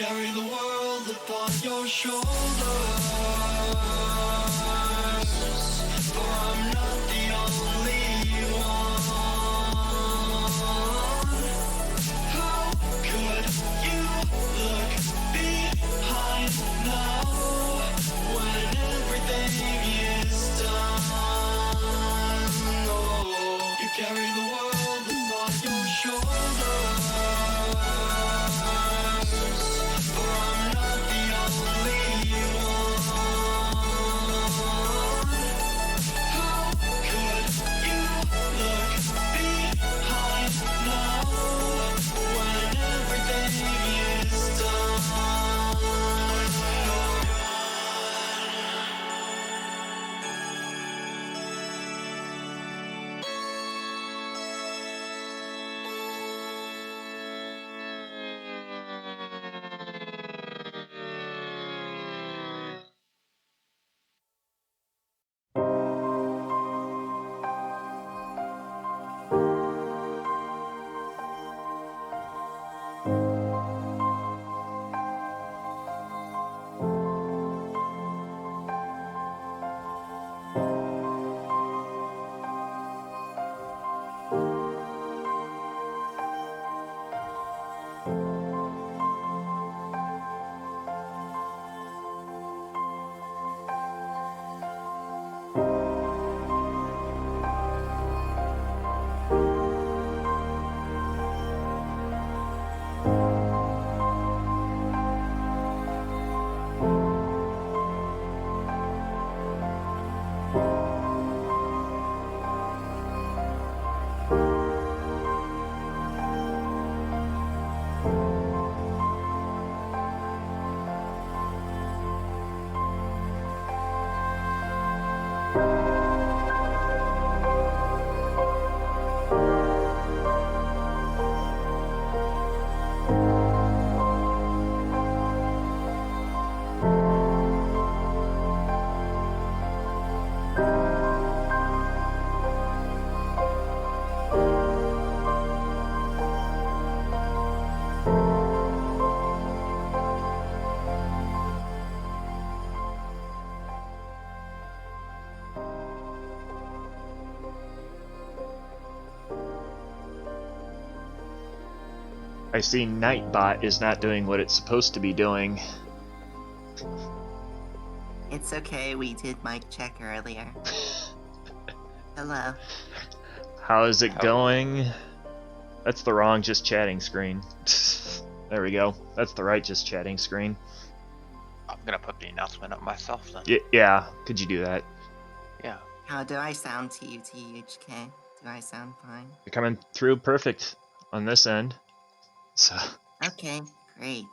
carry the world upon your shoulders, for I'm not the only one. How could you look behind now when everything is done? Oh, you carry the world upon your shoulders, for I'm not the only one. How could you look behind now when everything is done? I see Nightbot is not doing what it's supposed to be doing. It's okay, we did mic check earlier. Hello. How is it going? That's the wrong just chatting screen. There we go. That's the right just chatting screen. I'm gonna put the announcement up myself then. Yeah, could you do that? Yeah. How do I sound to you, THK? Do I sound fine? You're coming through perfect on this end. So, Okay, great.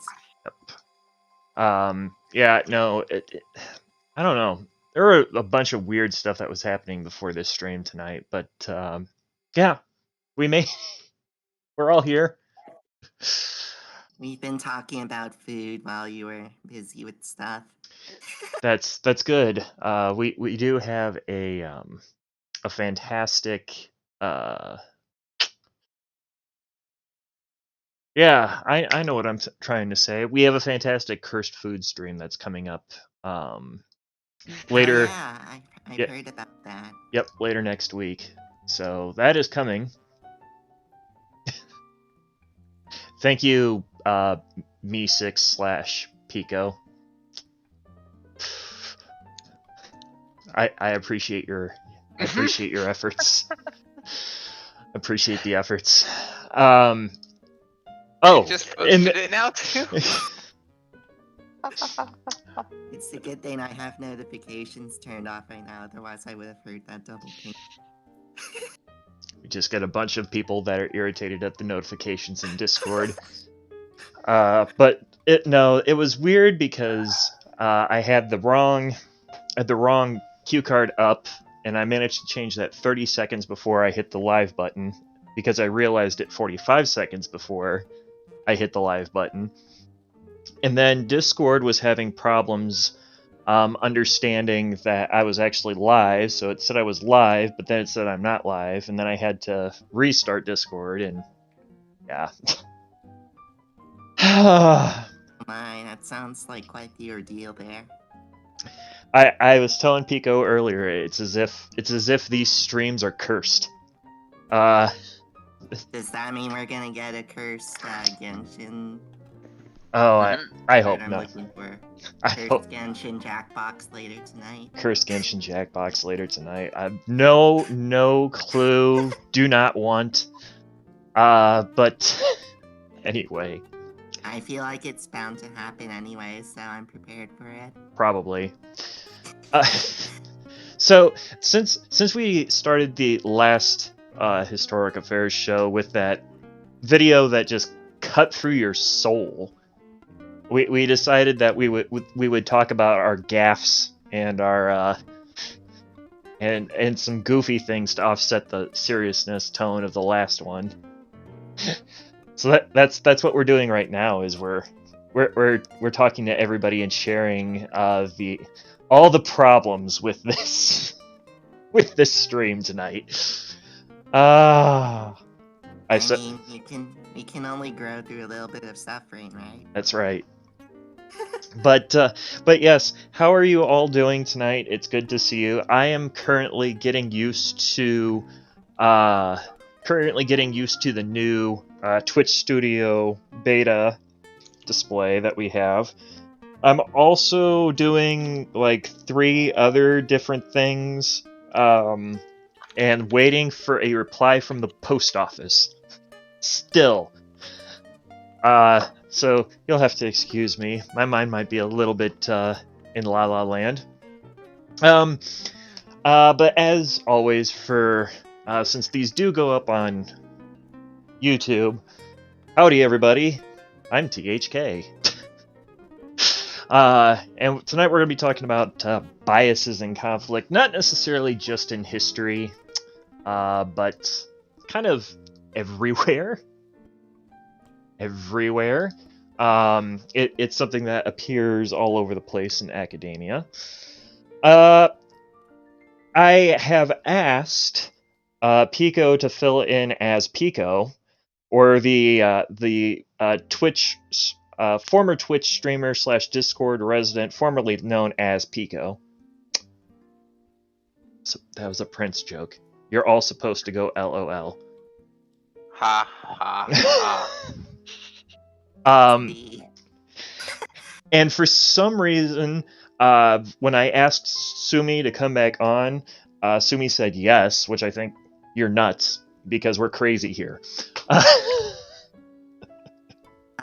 yeah, no, I don't know. There were a bunch of weird stuff that was happening before this stream tonight, but yeah, we're all here. We've been talking about food while you were busy with stuff. That's good. We do have a fantastic yeah, I know what I'm trying to say. We have a fantastic cursed food stream that's coming up later. Oh, yeah, I've Yeah. heard about that. Yep, later next week. So that is coming. Thank you, me6/Pico. I appreciate your efforts. Appreciate the efforts. Oh, You just posted it now too. It's a good thing I have notifications turned off right now, otherwise I would have heard that double ping. We just got a bunch of people that are irritated at the notifications in Discord. But it was weird because I had the wrong cue card up, and I managed to change that 30 seconds before I hit the live button, because I realized it 45 seconds before I hit the live button. And then Discord was having problems understanding that I was actually live, so it said I was live, but then it said I'm not live, and then I had to restart Discord, and yeah. My, that sounds like quite the ordeal there. I was telling Pico earlier, it's as if these streams are cursed. Uh, Does that mean we're gonna get a cursed Genshin? oh, I What hope I'm not. looking for. I hope Cursed Genshin Jackbox later tonight. cursed Genshin Jackbox later tonight. No clue. Do not want. But anyway, I feel like it's bound to happen anyway, so I'm prepared for it. probably. Uh, so since we started the last Historic Affairs show with that video that just cut through your soul, we decided that we would talk about our gaffes and our and some goofy things to offset the seriousness tone of the last one. So that's what we're doing right now. Is we're talking to everybody and sharing all the problems with this with this stream tonight. I said mean, we can only grow through a little bit of suffering, right? that's right. But yes, how are you all doing tonight? It's good to see you. I am currently getting used to the new Twitch Studio beta display that we have. I'm also doing like 3 other different things, and waiting for a reply from the post office. Still. So you'll have to excuse me. My mind might be a little bit in La La Land. But as always, since these do go up on YouTube, howdy everybody. I'm THK. And tonight we're going to be talking about biases and conflict, not necessarily just in history, but kind of everywhere. Everywhere. It's something that appears all over the place in academia. I have asked Pico to fill in as Pico, or the Twitch former Twitch streamer / Discord resident, formerly known as Pico. So that was a Prince joke. You're all supposed to go LOL. Ha ha ha. And for some reason, when I asked Sumi to come back on, Sumi said yes, which I think you're nuts because we're crazy here.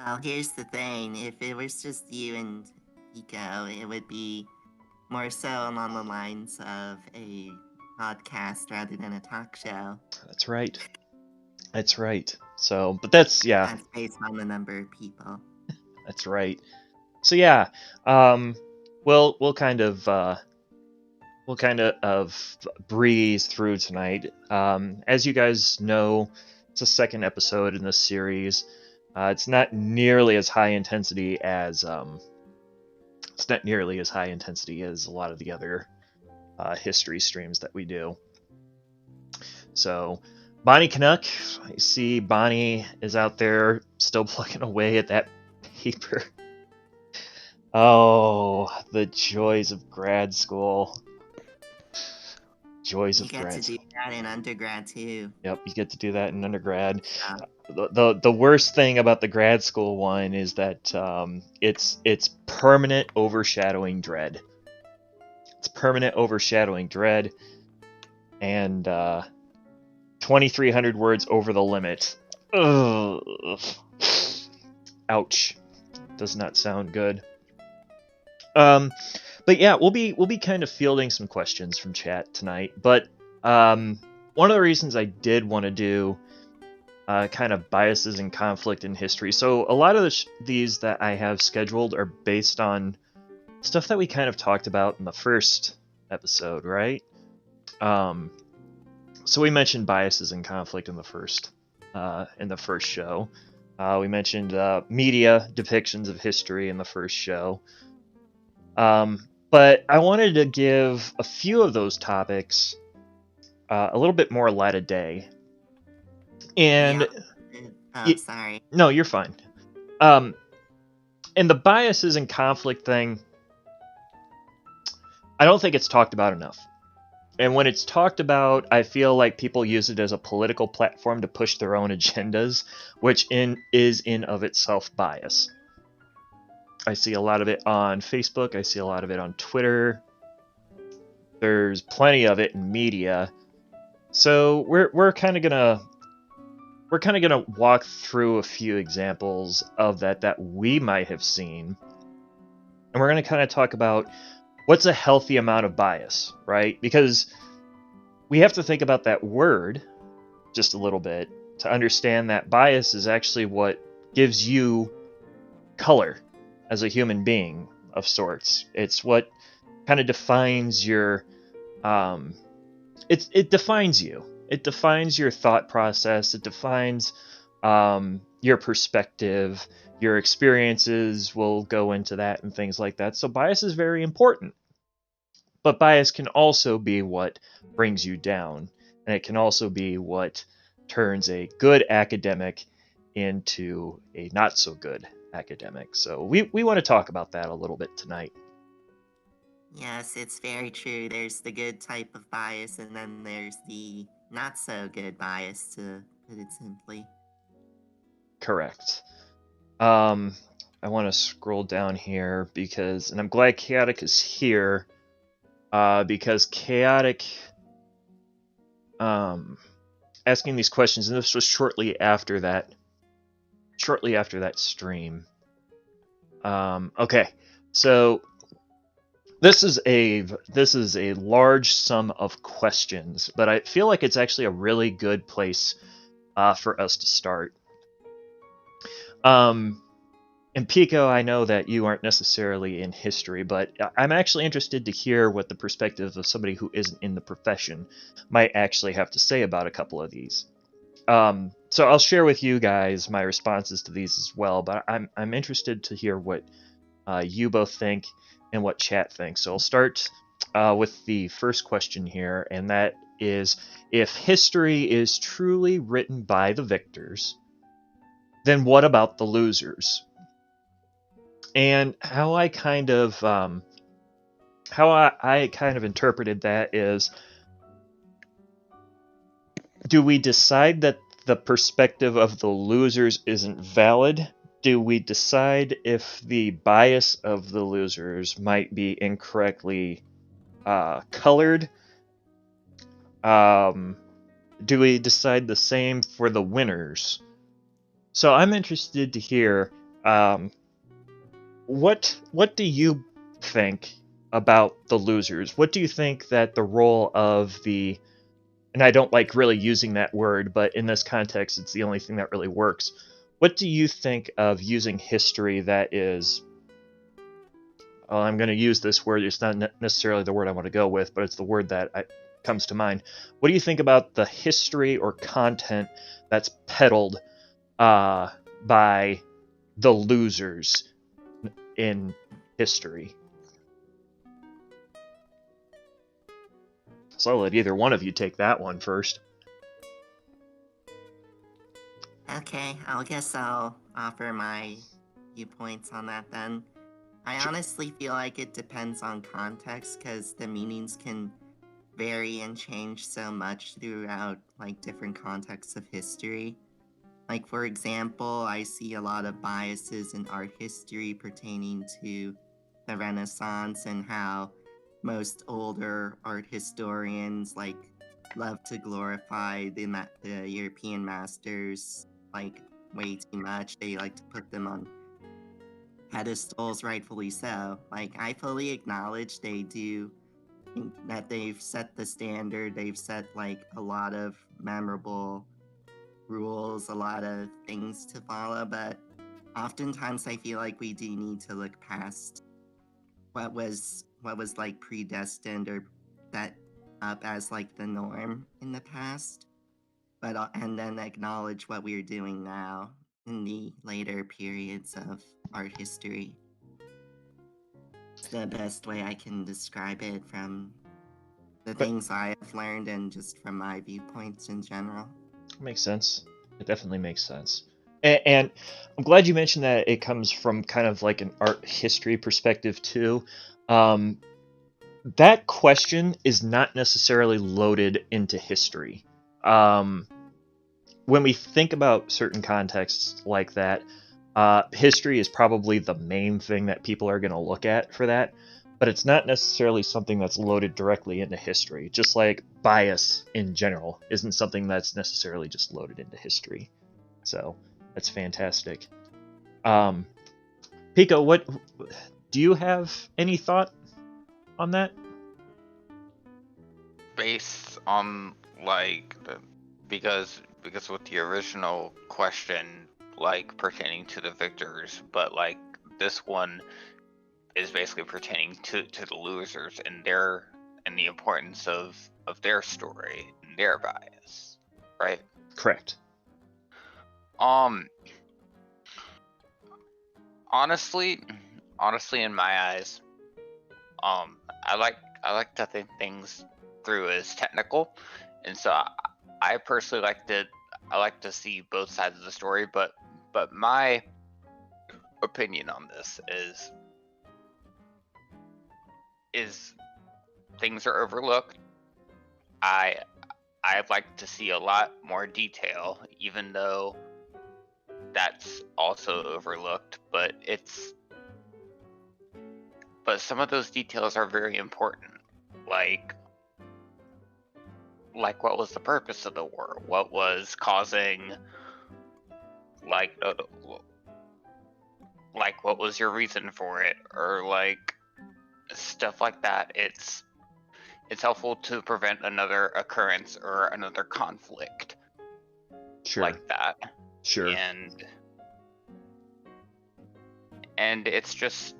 Well, here's the thing. If it was just you and Pico, it would be more so along the lines of a podcast rather than a talk show. That's right. That's right. So, but that's, yeah. That's based on the number of people. That's right. So yeah, we'll kind of breeze through tonight. As you guys know, it's a second episode in this series. It's not nearly as high intensity as a lot of the other history streams that we do. So, Bonnie Canuck, I see Bonnie is out there still plugging away at that paper. Oh, the joys of grad school. Joys You of get grad to do school. that in undergrad too. Yep, you get to do that in undergrad. Yeah. The worst thing about the grad school one is that it's permanent overshadowing dread. It's permanent overshadowing dread, and 2,300 words over the limit. Ugh. Ouch. Does not sound good. But yeah, we'll be kind of fielding some questions from chat tonight. But one of the reasons I did want to do kind of biases and conflict in history. So a lot of these that I have scheduled are based on stuff that we kind of talked about in the first episode, right? So we mentioned biases and conflict in the first show. We mentioned media depictions of history in the first show. But I wanted to give a few of those topics a little bit more light of day. And Yeah. Oh, sorry. no, you're fine. And the biases and conflict thing, I don't think it's talked about enough. And when it's talked about, I feel like people use it as a political platform to push their own agendas, which is in of itself bias. I see a lot of it on Facebook. I see a lot of it on Twitter. There's plenty of it in media. So we're kind of gonna walk through a few examples of that we might have seen, and we're gonna kind of talk about what's a healthy amount of bias, right? Because we have to think about that word just a little bit to understand that bias is actually what gives you color as a human being of sorts. It's what kind of defines your it defines you. It defines your thought process. It defines your perspective. Your experiences will go into that and things like that. So bias is very important. But bias can also be what brings you down, and it can also be what turns a good academic into a not so good academic. So we want to talk about that a little bit tonight. Yes, it's very true. There's the good type of bias, and then there's the not so good bias, to put it simply. Correct. I want to scroll down here and I'm glad Chaotic is here, because Chaotic, asking these questions, and this was shortly after that stream. Okay, so this is a large sum of questions, but I feel like it's actually a really good place for us to start. And Pico, I know that you aren't necessarily in history, but I'm actually interested to hear what the perspective of somebody who isn't in the profession might actually have to say about a couple of these. So I'll share with you guys my responses to these as well, but I'm interested to hear what you both think and what chat thinks. So I'll start with the first question here, and that is, if history is truly written by the victors, then what about the losers? And how I kind of interpreted that is, do we decide that the perspective of the losers isn't valid? Do we decide if the bias of the losers might be incorrectly colored? Do we decide the same for the winners? So I'm interested to hear, what do you think about the losers? What do you think that the role of the, and I don't like really using that word, but in this context, it's the only thing that really works. What do you think of using history that is, well, I'm going to use this word, it's not necessarily the word I want to go with, but it's the word that comes to mind. What do you think about the history or content that's peddled by the losers in history? So I'll let either one of you take that one first. Okay, I guess I'll offer my viewpoints on that then. I honestly feel like it depends on context, because the meanings can vary and change so much throughout like different contexts of history. Like, for example, I see a lot of biases in art history pertaining to the Renaissance, and how most older art historians like love to glorify the European masters like way too much. They like to put them on pedestals, rightfully so. Like, I fully acknowledge they do think that they've set the standard. They've set like a lot of memorable rules, a lot of things to follow, but oftentimes I feel like we do need to look past what was like predestined or set up as like the norm in the past, but and then acknowledge what we're doing now in the later periods of art history. It's the best way I can describe it from the things I have learned and just from my viewpoints in general. Makes sense. It definitely makes sense. And I'm glad you mentioned that it comes from kind of like an art history perspective too. Um, that question is not necessarily loaded into history. Um, when we think about certain contexts like that, history is probably the main thing that people are going to look at for that, but it's not necessarily something that's loaded directly into history. Just like bias in general isn't something that's necessarily just loaded into history. So that's fantastic. Um, Pico, what do you have any thought on that? Based on like because with the original question like pertaining to the victors, but like this one is basically pertaining to the losers and the importance of their story and their bias, right? Correct. Um, honestly, in my eyes, I like to think things through as technical, and so I personally like to see both sides of the story, but my opinion on this is things are overlooked. I'd like to see a lot more detail, even though that's also overlooked, but some of those details are very important. Like what was the purpose of the war? What was causing like what was your reason for it, or like stuff like that. It's helpful to prevent another occurrence or another conflict Sure. like that. Sure. And it's just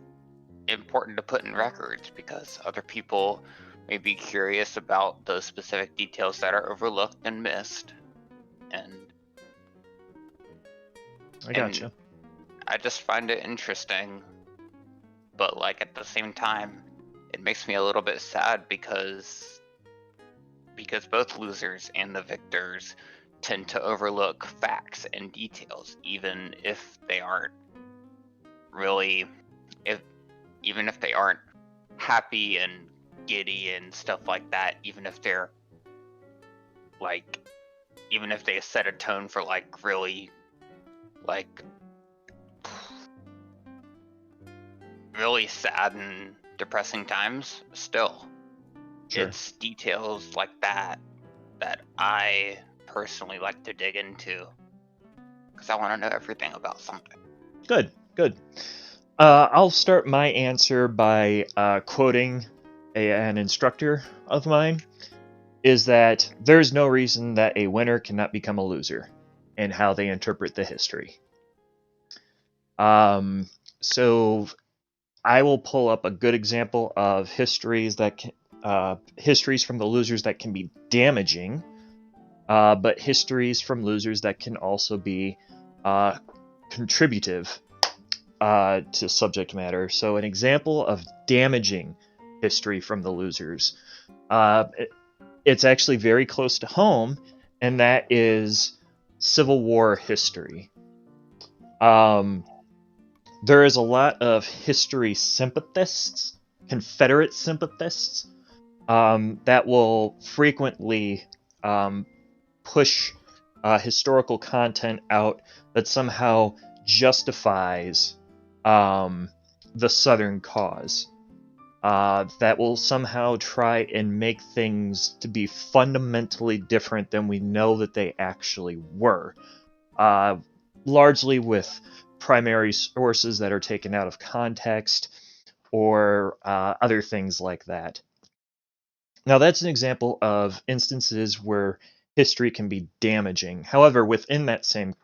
important to put in records because other people may be curious about those specific details that are overlooked and missed. And I gotcha. I just find it interesting, but like at the same time, it makes me a little bit sad because both losers and the victors tend to overlook facts and details, even if they aren't really, even if they aren't happy and giddy and stuff like that, even if they're like, even if they set a tone for like really like really sad and depressing times, still Sure. it's details like that I personally like to dig into because I want to know everything about something. Good. Good. I'll start my answer by quoting an instructor of mine. Is that there's no reason that a winner cannot become a loser, and how they interpret the history. So I will pull up a good example of histories histories from the losers that can be damaging, but histories from losers that can also be contributive to subject matter. So an example of damaging history from the losers. It's actually very close to home, and that is Civil War history. There is a lot of history sympathists, Confederate sympathists, that will frequently push historical content out that somehow justifies the Southern cause. That will somehow try and make things to be fundamentally different than we know that they actually were. Largely with primary sources that are taken out of context or other things like that. Now, that's an example of instances where history can be damaging. However, within that same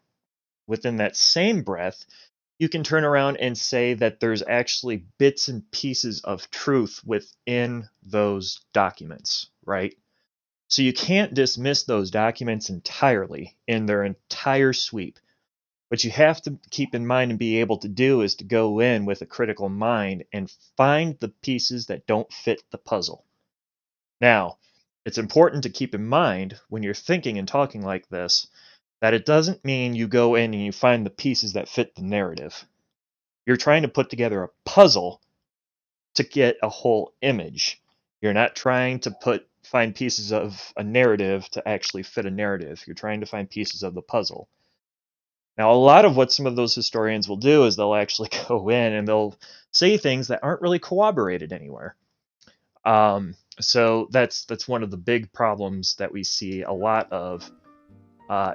breath, you can turn around and say that there's actually bits and pieces of truth within those documents, right? So you can't dismiss those documents entirely in their entire sweep. What you have to keep in mind and be able to do is to go in with a critical mind and find the pieces that don't fit the puzzle. Now, it's important to keep in mind when you're thinking and talking like this that it doesn't mean you go in and you find the pieces that fit the narrative. You're trying to put together a puzzle to get a whole image. You're not trying to find pieces of a narrative to actually fit a narrative. You're trying to find pieces of the puzzle. Now, a lot of what some of those historians will do is they'll actually go in and they'll say things that aren't really corroborated anywhere. So that's one of the big problems that we see a lot of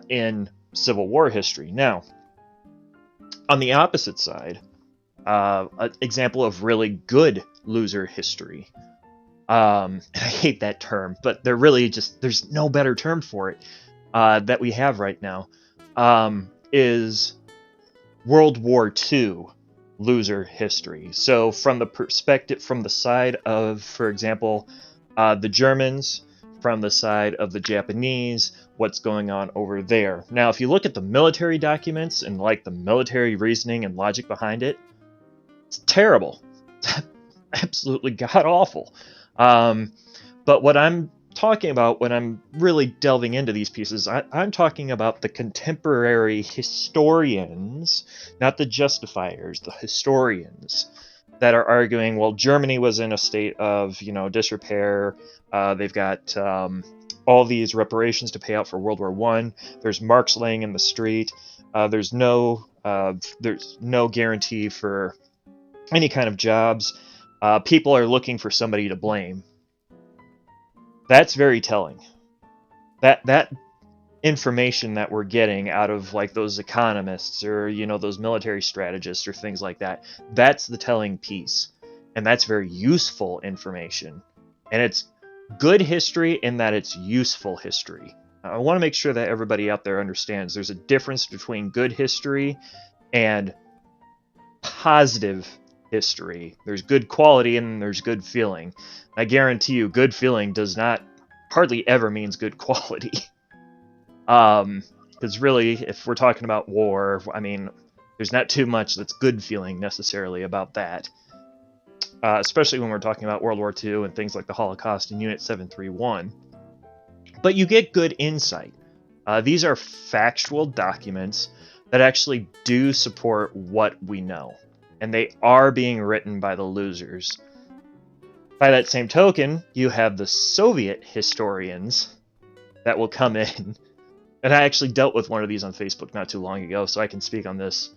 in Civil War history. Now, on the opposite side, an example of really good loser history. I hate that term, but there's no better term for it that we have right now. Is World War II loser history. So from the side of, for example, the Germans, from the side of the Japanese, what's going on over there. Now, if you look at the military documents and like the military reasoning and logic behind it, it's terrible. Absolutely god awful. But what I'm talking about when I'm really delving into these pieces, I'm talking about the contemporary historians, not the justifiers, the historians that are arguing, well, Germany was in a state of, disrepair. They've got all these reparations to pay out for World War One. There's marks laying in the street. There's no guarantee for any kind of jobs. People are looking for somebody to blame. That's very telling. That information that we're getting out of like those economists or those military strategists or things like that, that's the telling piece, and that's very useful information. And it's good history in that it's useful history. I want to make sure that everybody out there understands there's a difference between good history and positive history. There's good quality and there's good feeling. I guarantee you, good feeling does not hardly ever means good quality. Because really, if we're talking about war, I mean, there's not too much that's good feeling necessarily about that. Especially when we're talking about World War II and things like the Holocaust and Unit 731. But you get good insight. These are factual documents that actually do support what we know. And they are being written by the losers. By that same token, you have the Soviet historians that will come in. And I actually dealt with one of these on Facebook not too long ago, so I can speak on this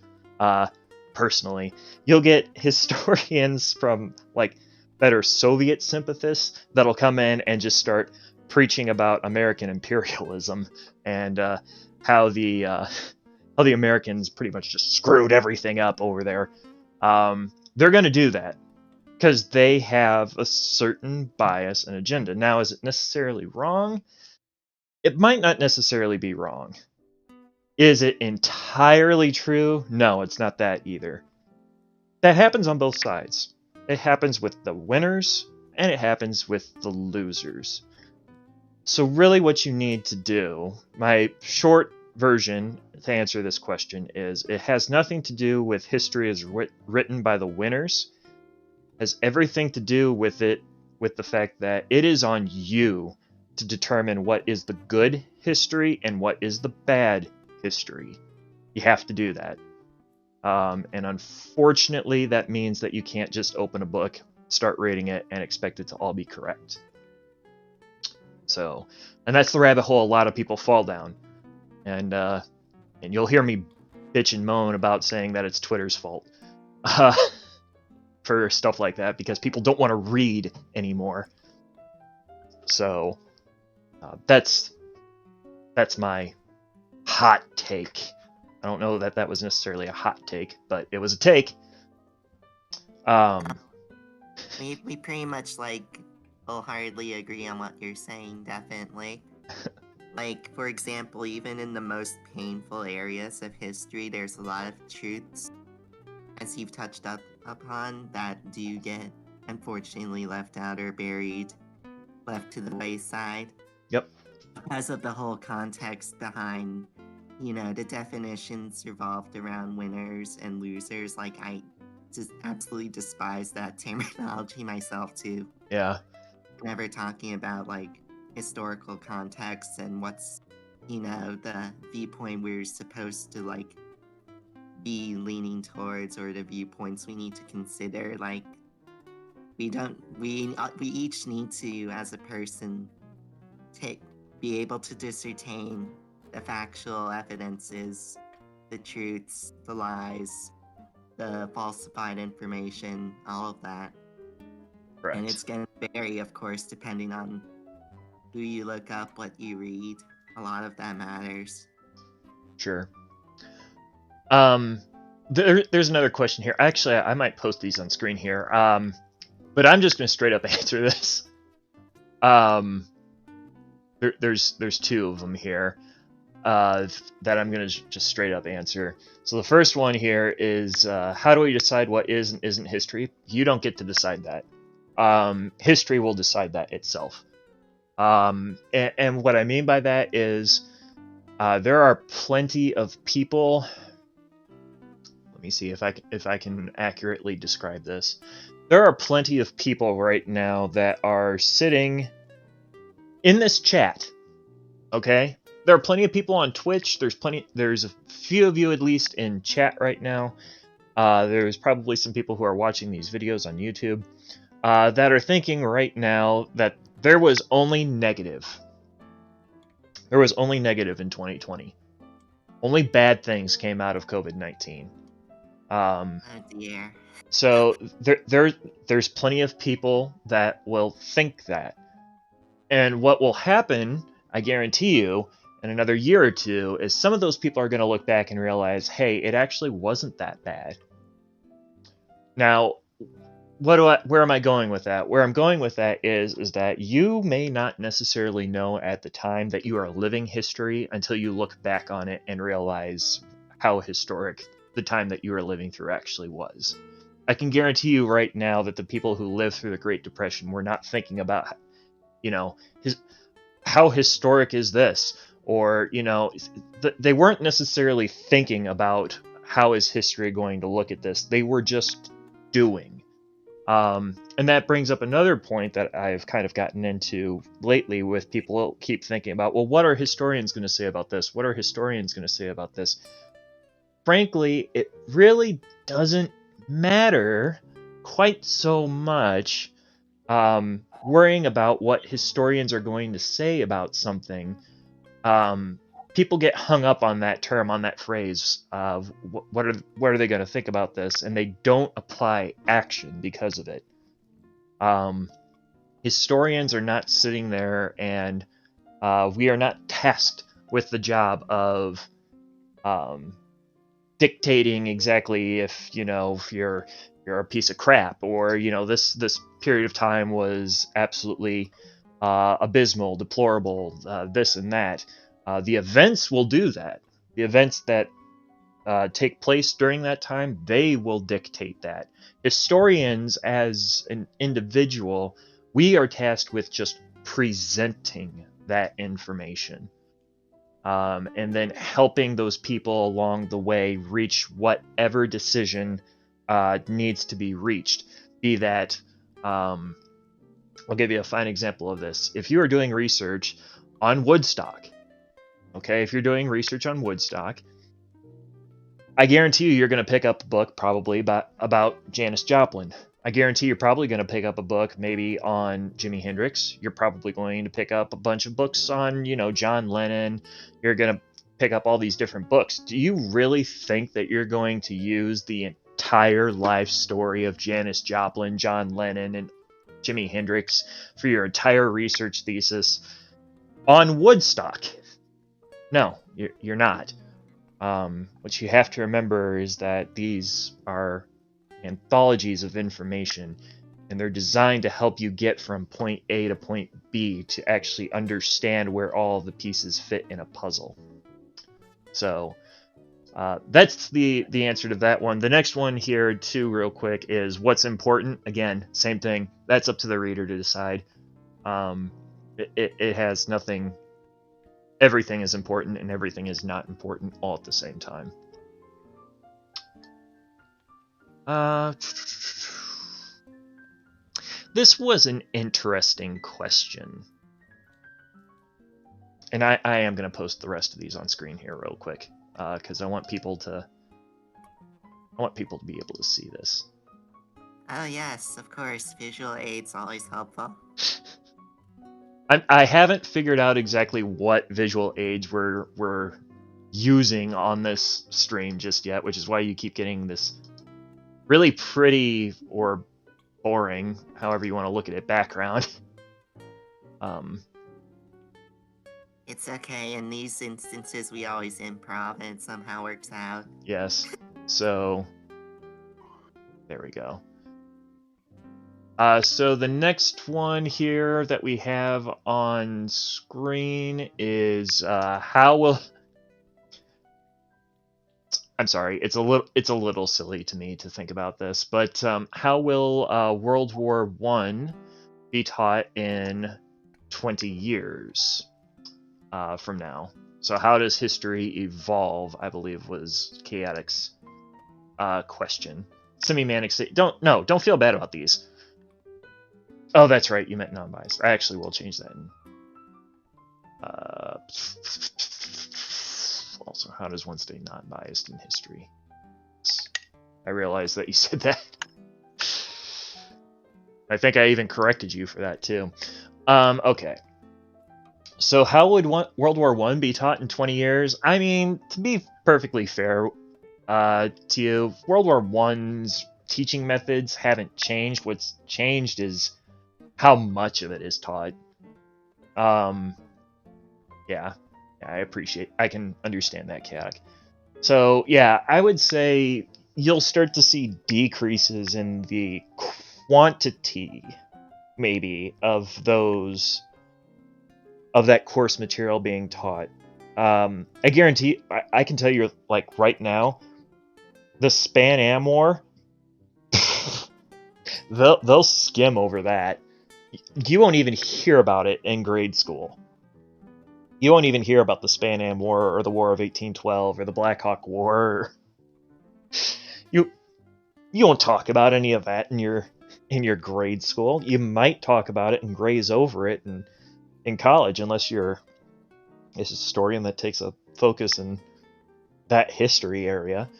personally. You'll get historians from that are Soviet sympathists that'll come in and just start preaching about American imperialism and how the Americans pretty much just screwed everything up over there. They're going to do that because they have a certain bias and agenda. Now, is it necessarily wrong? It might not necessarily be wrong. Is it entirely true? No, it's not that either. That happens on both sides. It happens with the winners, and it happens with the losers. So really what you need to do, my short version to answer this question is, it has nothing to do with history as written by the winners. It has everything to do with the fact that it is on you to determine what is the good history and what is the bad history. You have to do that. And unfortunately, that means that you can't just open a book, start reading it, and expect it to all be correct. So, and that's the rabbit hole a lot of people fall down. And you'll hear me bitch and moan about saying that it's Twitter's fault for stuff like that, because people don't want to read anymore. So, that's my hot take. I don't know that was necessarily a hot take, but it was a take. We pretty much wholeheartedly agree on what you're saying, definitely. For example, even in the most painful areas of history, there's a lot of truths, as you've touched upon, that do get unfortunately left out or buried, left to the wayside. Yep. Because of the whole context behind, the definitions revolved around winners and losers. I just absolutely despise that terminology myself, too. Yeah. Whenever talking about, historical context and what's the viewpoint we're supposed to like be leaning towards, or the viewpoints we need to consider. Like, we each need to, as a person, be able to discern the factual evidences, the truths, the lies, the falsified information, all of that. Correct. And it's going to vary, of course, depending on who you look up, what you read. A lot of that matters. Sure. There's another question here. Actually, I might post these on screen here. But I'm just gonna straight up answer this. There's two of them here. That I'm gonna just straight up answer. So the first one here is, how do we decide what is and isn't history? You don't get to decide that. History will decide that itself. And what I mean by that is, there are plenty of people. Let me see if I can accurately describe this. There are plenty of people right now that are sitting in this chat. Okay? There are plenty of people on Twitch. There's a few of you at least in chat right now. There's probably some people who are watching these videos on YouTube that are thinking right now that there was only negative. There was only negative in 2020. Only bad things came out of COVID-19. Oh dear. So there's plenty of people that will think that. And what will happen, I guarantee you, in another year or two, is some of those people are going to look back and realize, hey, it actually wasn't that bad. Now, where am I going with that? Where I'm going with that is that you may not necessarily know at the time that you are living history until you look back on it and realize how historic the time that you are living through actually was. I can guarantee you right now that the people who lived through the Great Depression were not thinking about, how historic is this? Or, they weren't necessarily thinking about how is history going to look at this. They were just doing. And that brings up another point that I've kind of gotten into lately with people keep thinking about, well, what are historians going to say about this? What are historians going to say about this? Frankly, it really doesn't matter quite so much worrying about what historians are going to say about something. People get hung up on that term, on that phrase of what are they going to think about this, and they don't apply action because of it. Historians are not sitting there, and we are not tasked with the job of dictating exactly if you're a piece of crap, or this period of time was absolutely abysmal, deplorable, this and that. The events will do that. The events that take place during that time, they will dictate that. Historians, as an individual, we are tasked with just presenting that information. And then helping those people along the way reach whatever decision needs to be reached. Be that, I'll give you a fine example of this. If you are doing research on Woodstock, okay, if you're doing research on Woodstock, I guarantee you're going to pick up a book probably about Janis Joplin. I guarantee you're probably going to pick up a book maybe on Jimi Hendrix. You're probably going to pick up a bunch of books on, John Lennon. You're going to pick up all these different books. Do you really think that you're going to use the entire life story of Janis Joplin, John Lennon, and Jimi Hendrix for your entire research thesis on Woodstock? No, you're not. What you have to remember is that these are anthologies of information, and they're designed to help you get from point A to point B to actually understand where all the pieces fit in a puzzle. So that's the answer to that one. The next one here, too, real quick, is what's important. Again, same thing. That's up to the reader to decide. It has nothing. Everything is important and everything is not important all at the same time. This was an interesting question. and I am going to post the rest of these on screen here real quick, because I want people to be able to see this. Oh yes, of course. Visual aids always helpful. I haven't figured out exactly what visual aids we're using on this stream just yet, which is why you keep getting this really pretty or boring, however you want to look at it, background. It's okay. In these instances, we always improv, and it somehow works out. Yes. So there we go. So the next one here that we have on screen is how will. I'm sorry, it's a little silly to me to think about this, but how will World War I be taught in 20 years from now? So how does history evolve? I believe was Chaotic's question. Semi-Manic State. Don't feel bad about these. Oh, that's right. You meant non-biased. I actually will change that. Also, how does one stay non-biased in history? I realized that you said that. I think I even corrected you for that too. Okay. So how would World War I be taught in 20 years? I mean, to be perfectly fair to you, World War I's teaching methods haven't changed. What's changed is how much of it is taught. Yeah, I can understand that, Chaotic. So yeah, I would say you'll start to see decreases in the quantity, maybe, of that course material being taught. I guarantee, I can tell you, like right now, the Span Am War, they'll skim over that. You won't even hear about it in grade school. You won't even hear about the Span Am War or the War of 1812 or the Black Hawk War. You won't talk about any of that in your grade school. You might talk about it and graze over it in college, unless you're a historian that takes a focus in that history area.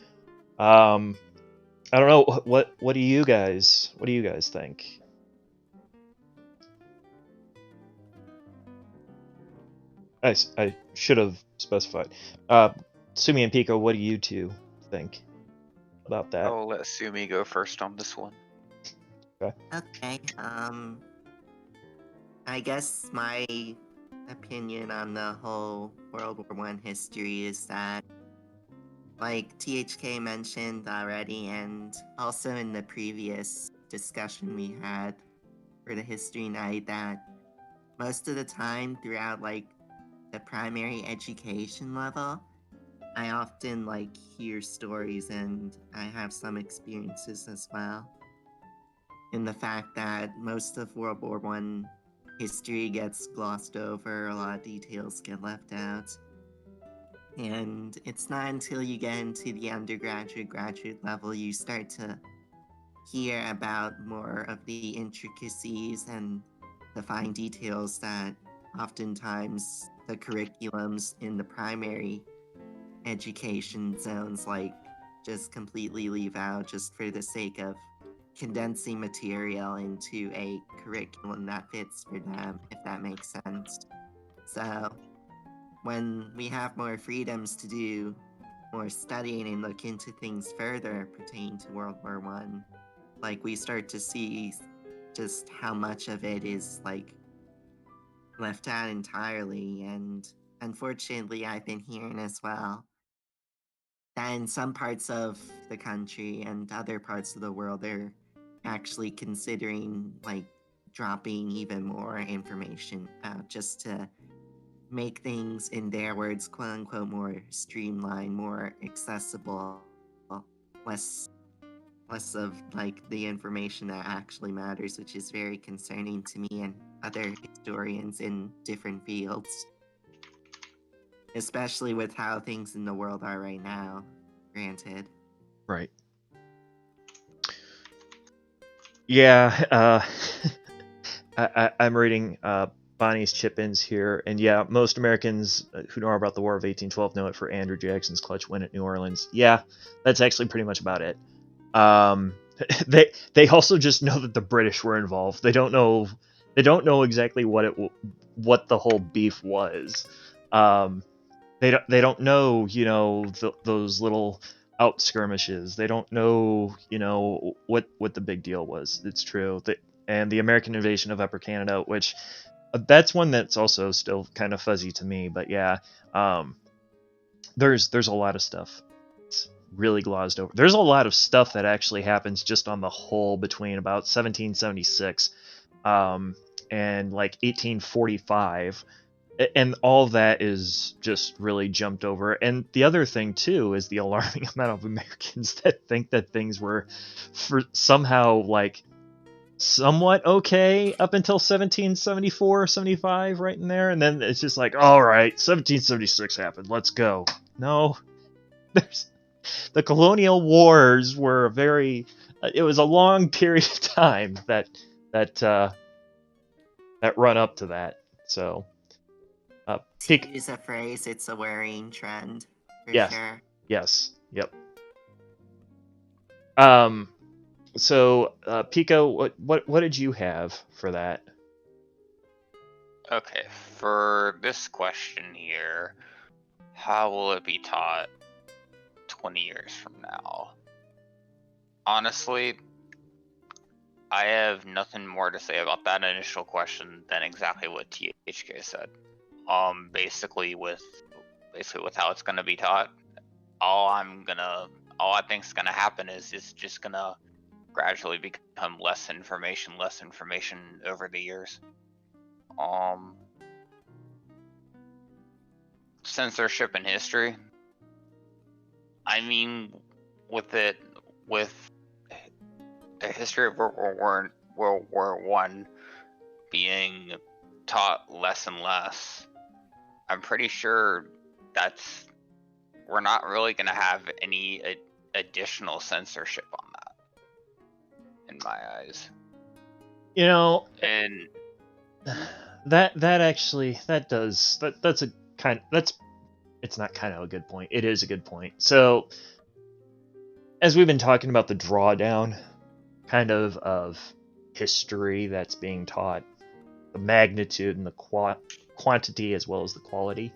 I don't know, what do you guys think? I should have specified. Sumi and Pico, what do you two think about that? I'll let Sumi go first on this one. Okay. I guess my opinion on the whole World War I history is that, like THK mentioned already, and also in the previous discussion we had for the history night, that most of the time throughout like the primary education level, I often like hear stories, and I have some experiences as well, in the fact that most of World War I history gets glossed over, a lot of details get left out. And it's not until you get into the undergraduate, graduate level you start to hear about more of the intricacies and the fine details that oftentimes the curriculums in the primary education zones like just completely leave out, just for the sake of condensing material into a curriculum that fits for them, if that makes sense. So when we have more freedoms to do more studying and look into things further pertaining to World War I, like we start to see just how much of it is like left out entirely. And unfortunately, I've been hearing as well that in some parts of the country and other parts of the world, they're actually considering like dropping even more information out just to make things, in their words, quote unquote, more streamlined, more accessible, less of like the information that actually matters, which is very concerning to me and other historians in different fields, especially with how things in the world are right now, granted. Right. Yeah, I'm reading Bonnie's chip-ins here, and yeah, most Americans who know about the War of 1812 know it for Andrew Jackson's clutch win at New Orleans. Yeah, that's actually pretty much about it. Um, they also just know that the British were involved. They don't know exactly what the whole beef was. They don't know, those little out skirmishes. They don't know, what the big deal was. It's true. And the American invasion of Upper Canada, which that's one that's also still kind of fuzzy to me. But yeah, there's a lot of stuff. It's really glozed over. There's a lot of stuff that actually happens just on the whole between about 1776 and like 1845, and all of that is just really jumped over. And the other thing too is the alarming amount of Americans that think that things were for somehow like somewhat okay up until 1774 75, right in there, and then it's just like, all right, 1776 happened, let's go. No, there's the colonial wars were it was a long period of time that run up to that. So To peak use a phrase, it's a worrying trend, for Yes. sure. Yes. Yep. So Pico, what did you have for that? Okay, for this question here, how will it be taught 20 years from now? Honestly, I have nothing more to say about that initial question than exactly what THK said. Basically with how it's gonna be taught, all I think's gonna happen is it's just gonna gradually become less information over the years. Censorship in history. I mean, with the history of World War One being taught less and less, I'm pretty sure we're not really gonna have any additional censorship on that, in my eyes. And it's not kind of a good point. It is a good point. So, as we've been talking about the drawdown kind of history that's being taught, the magnitude and the quantity as well as the quality,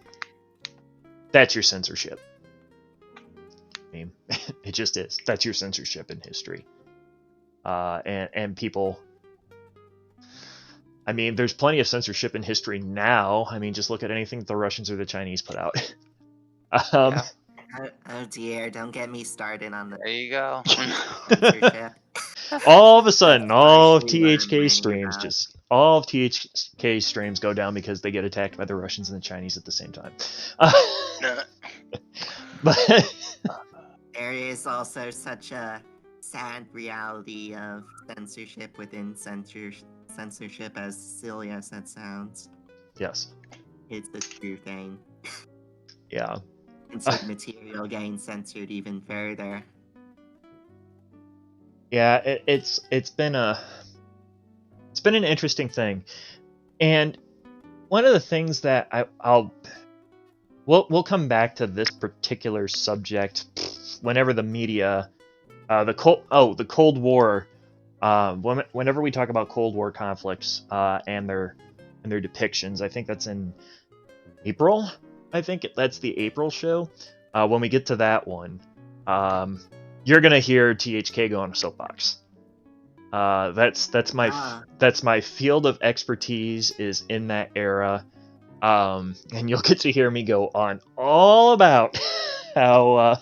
that's your censorship. I mean, it just is. That's your censorship in history. And people, I mean, there's plenty of censorship in history now. I mean, just look at anything the Russians or the Chinese put out. Yeah. Oh dear, don't get me started on the there you go. censorship. All of a sudden, That's all of partially what I'm THK worrying streams about. all of THK streams go down because they get attacked by the Russians and the Chinese at the same time. But There is also such a sad reality of censorship within censorship, as silly as that sounds. yes, It's the true thing. yeah. Censored material getting censored even further. Yeah, it's been an interesting thing, and one of the things that we'll come back to this particular subject whenever the media, the Cold War, whenever we talk about Cold War conflicts and their depictions. I think that's in April. I think that's the April show. When we get to that one, you're gonna hear THK go on a soapbox. That's my field of expertise is in that era, and you'll get to hear me go on all about how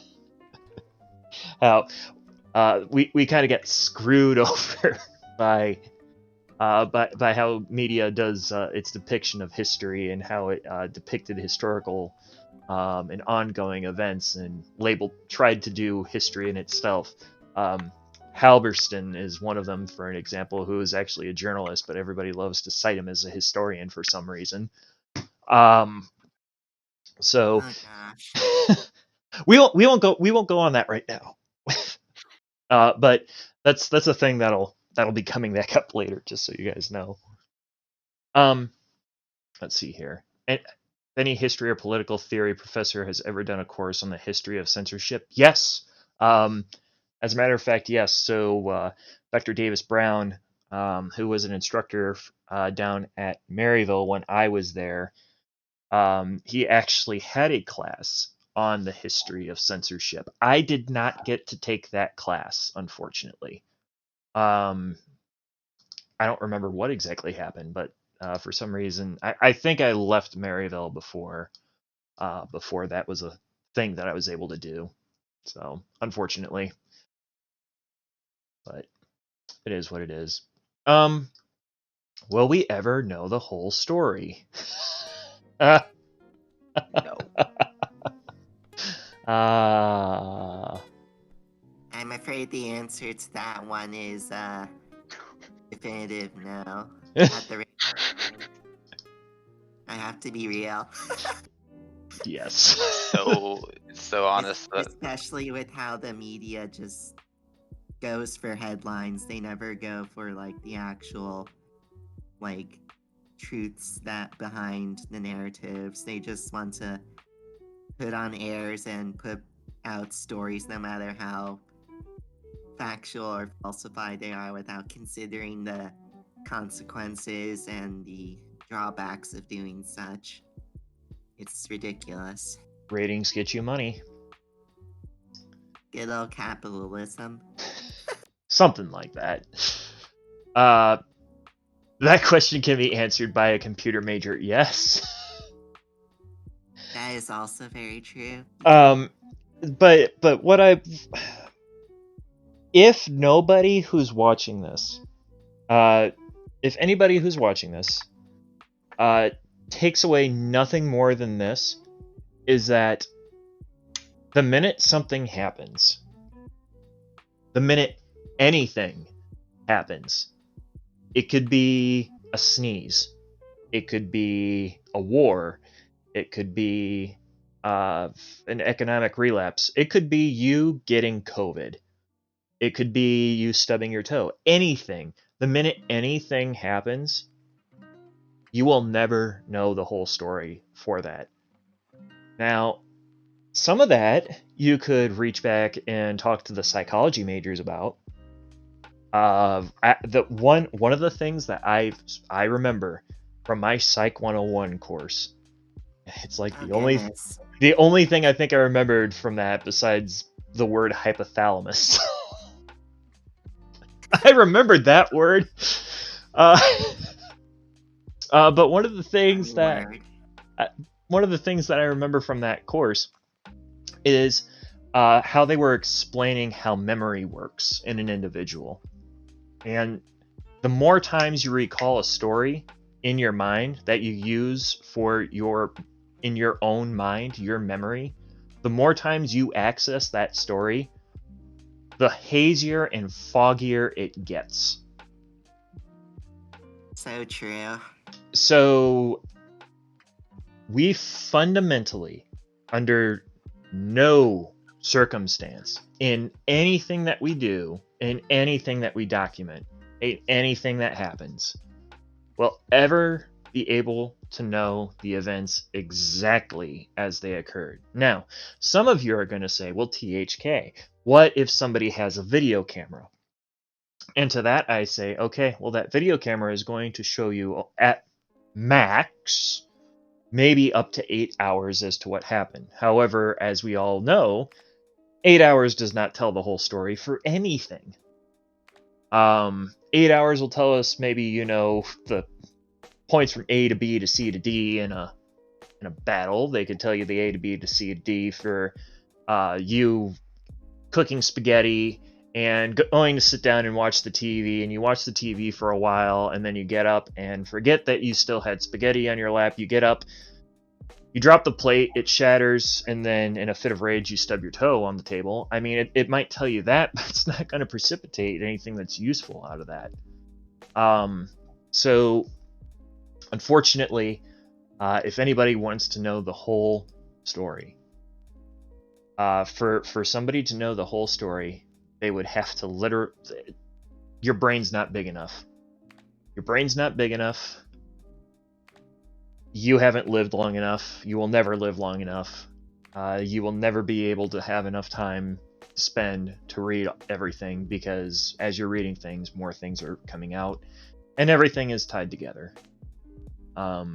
we kind of get screwed over by how media does its depiction of history and how it depicted historical and ongoing events and tried to do history in itself. Halberstam is one of them, for an example, who is actually a journalist, but everybody loves to cite him as a historian for some reason. So Oh gosh. we won't go on that right now. But that's a thing that'll be coming back up later, just so you guys know. let's see here. And any history or political theory professor has ever done a course on the history of censorship? Yes. As a matter of fact, yes. So Dr. Davis Brown, who was an instructor down at Maryville when I was there, he actually had a class on the history of censorship. I did not get to take that class, unfortunately. I don't remember what exactly happened, but for some reason, I think I left Maryville before that was a thing that I was able to do. So unfortunately, but it is what it is. Will we ever know the whole story? No. I'm afraid the answer to that one is definitive no. At the rate I have to be real. Yes. So honest that Especially with how the media just goes for headlines. They never go for like the actual like truths that behind the narratives. They just want to put on airs and put out stories no matter how factual or falsified they are without considering the consequences and the drawbacks of doing such. It's ridiculous. Ratings get you money. Good old capitalism. Something like that. That question can be answered by a computer major. Yes. That is also very true. But what if nobody who's watching this, if anybody who's watching this, takes away nothing more than this, is that the minute something happens, the minute anything happens, it could be a sneeze, it could be a war, it could be an economic relapse, it could be you getting COVID, it could be you stubbing your toe, anything. The minute anything happens, you will never know the whole story for that. Now, some of that you could reach back and talk to the psychology majors about. One of the things that I remember from my Psych 101 course, it's like Goodness. the only thing I think I remembered from that besides the word hypothalamus. I remembered that word. But one of the things that I remember from that course is how they were explaining how memory works in an individual. And the more times you recall a story in your mind that you use in your own mind, your memory, the more times you access that story, the hazier and foggier it gets. So true. So we fundamentally, under no circumstance, in anything that we do, in anything that we document, in anything that happens, will ever be able to know the events exactly as they occurred. Now, some of you are going to say, well, THK, what if somebody has a video camera? And to that I say, okay, well, that video camera is going to show you at max maybe up to 8 hours as to what happened. However, as we all know, 8 hours does not tell the whole story for anything. 8 hours will tell us maybe, the points from A to B to C to D in a battle. They could tell you the A to B to C to D for you cooking spaghetti and going to sit down and watch the TV, and you watch the TV for a while, and then you get up and forget that you still had spaghetti on your lap. You get up, you drop the plate, it shatters, and then in a fit of rage, you stub your toe on the table. I mean, it might tell you that, but it's not going to precipitate anything that's useful out of that. So, unfortunately, if anybody wants to know the whole story, for somebody to know the whole story, they would have to your brain's not big enough. Your brain's not big enough. you haven't lived long enough. You will never live long enough. You will never be able to have enough time to spend to read everything, because as you're reading things, more things are coming out, and everything is tied together. A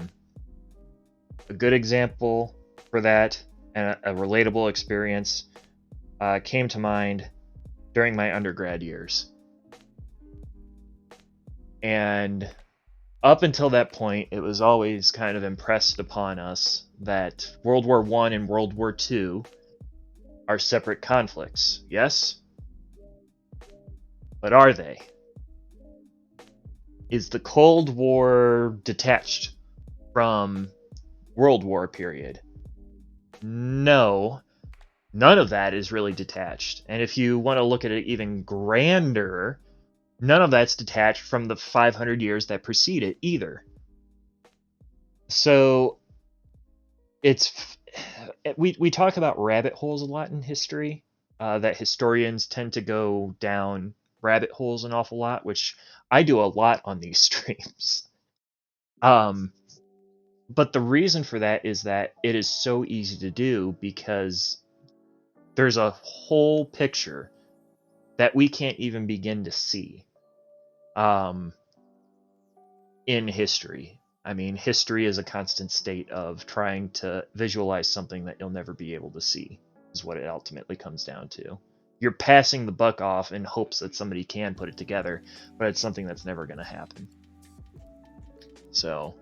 good example for that, and a relatable experience, came to mind during my undergrad years. And up until that point, it was always kind of impressed upon us that World War I and World War II are separate conflicts. Yes? But are they? Is the Cold War detached from World War period? No. None of that is really detached. And if you want to look at it even grander, none of that's detached from the 500 years that precede it either. So we talk about rabbit holes a lot in history, that historians tend to go down rabbit holes an awful lot, which I do a lot on these streams. But the reason for that is that it is so easy to do, because there's a whole picture that we can't even begin to see in history. I mean, history is a constant state of trying to visualize something that you'll never be able to see, is what it ultimately comes down to. You're passing the buck off in hopes that somebody can put it together, but it's something that's never going to happen. So,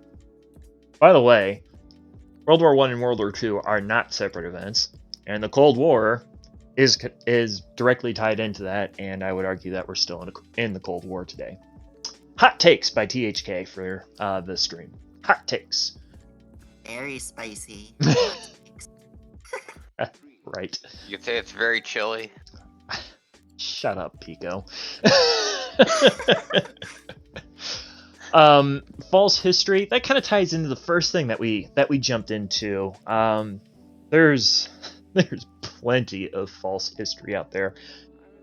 by the way, World War I and World War II are not separate events, and the Cold War is directly tied into that, and I would argue that we're still in the Cold War today. Hot takes by THK for the stream. Hot takes. Very spicy. Right. You could say it's very chilly. Shut up, Pico. False history, that kind of ties into the first thing that we jumped into. There's plenty of false history out there.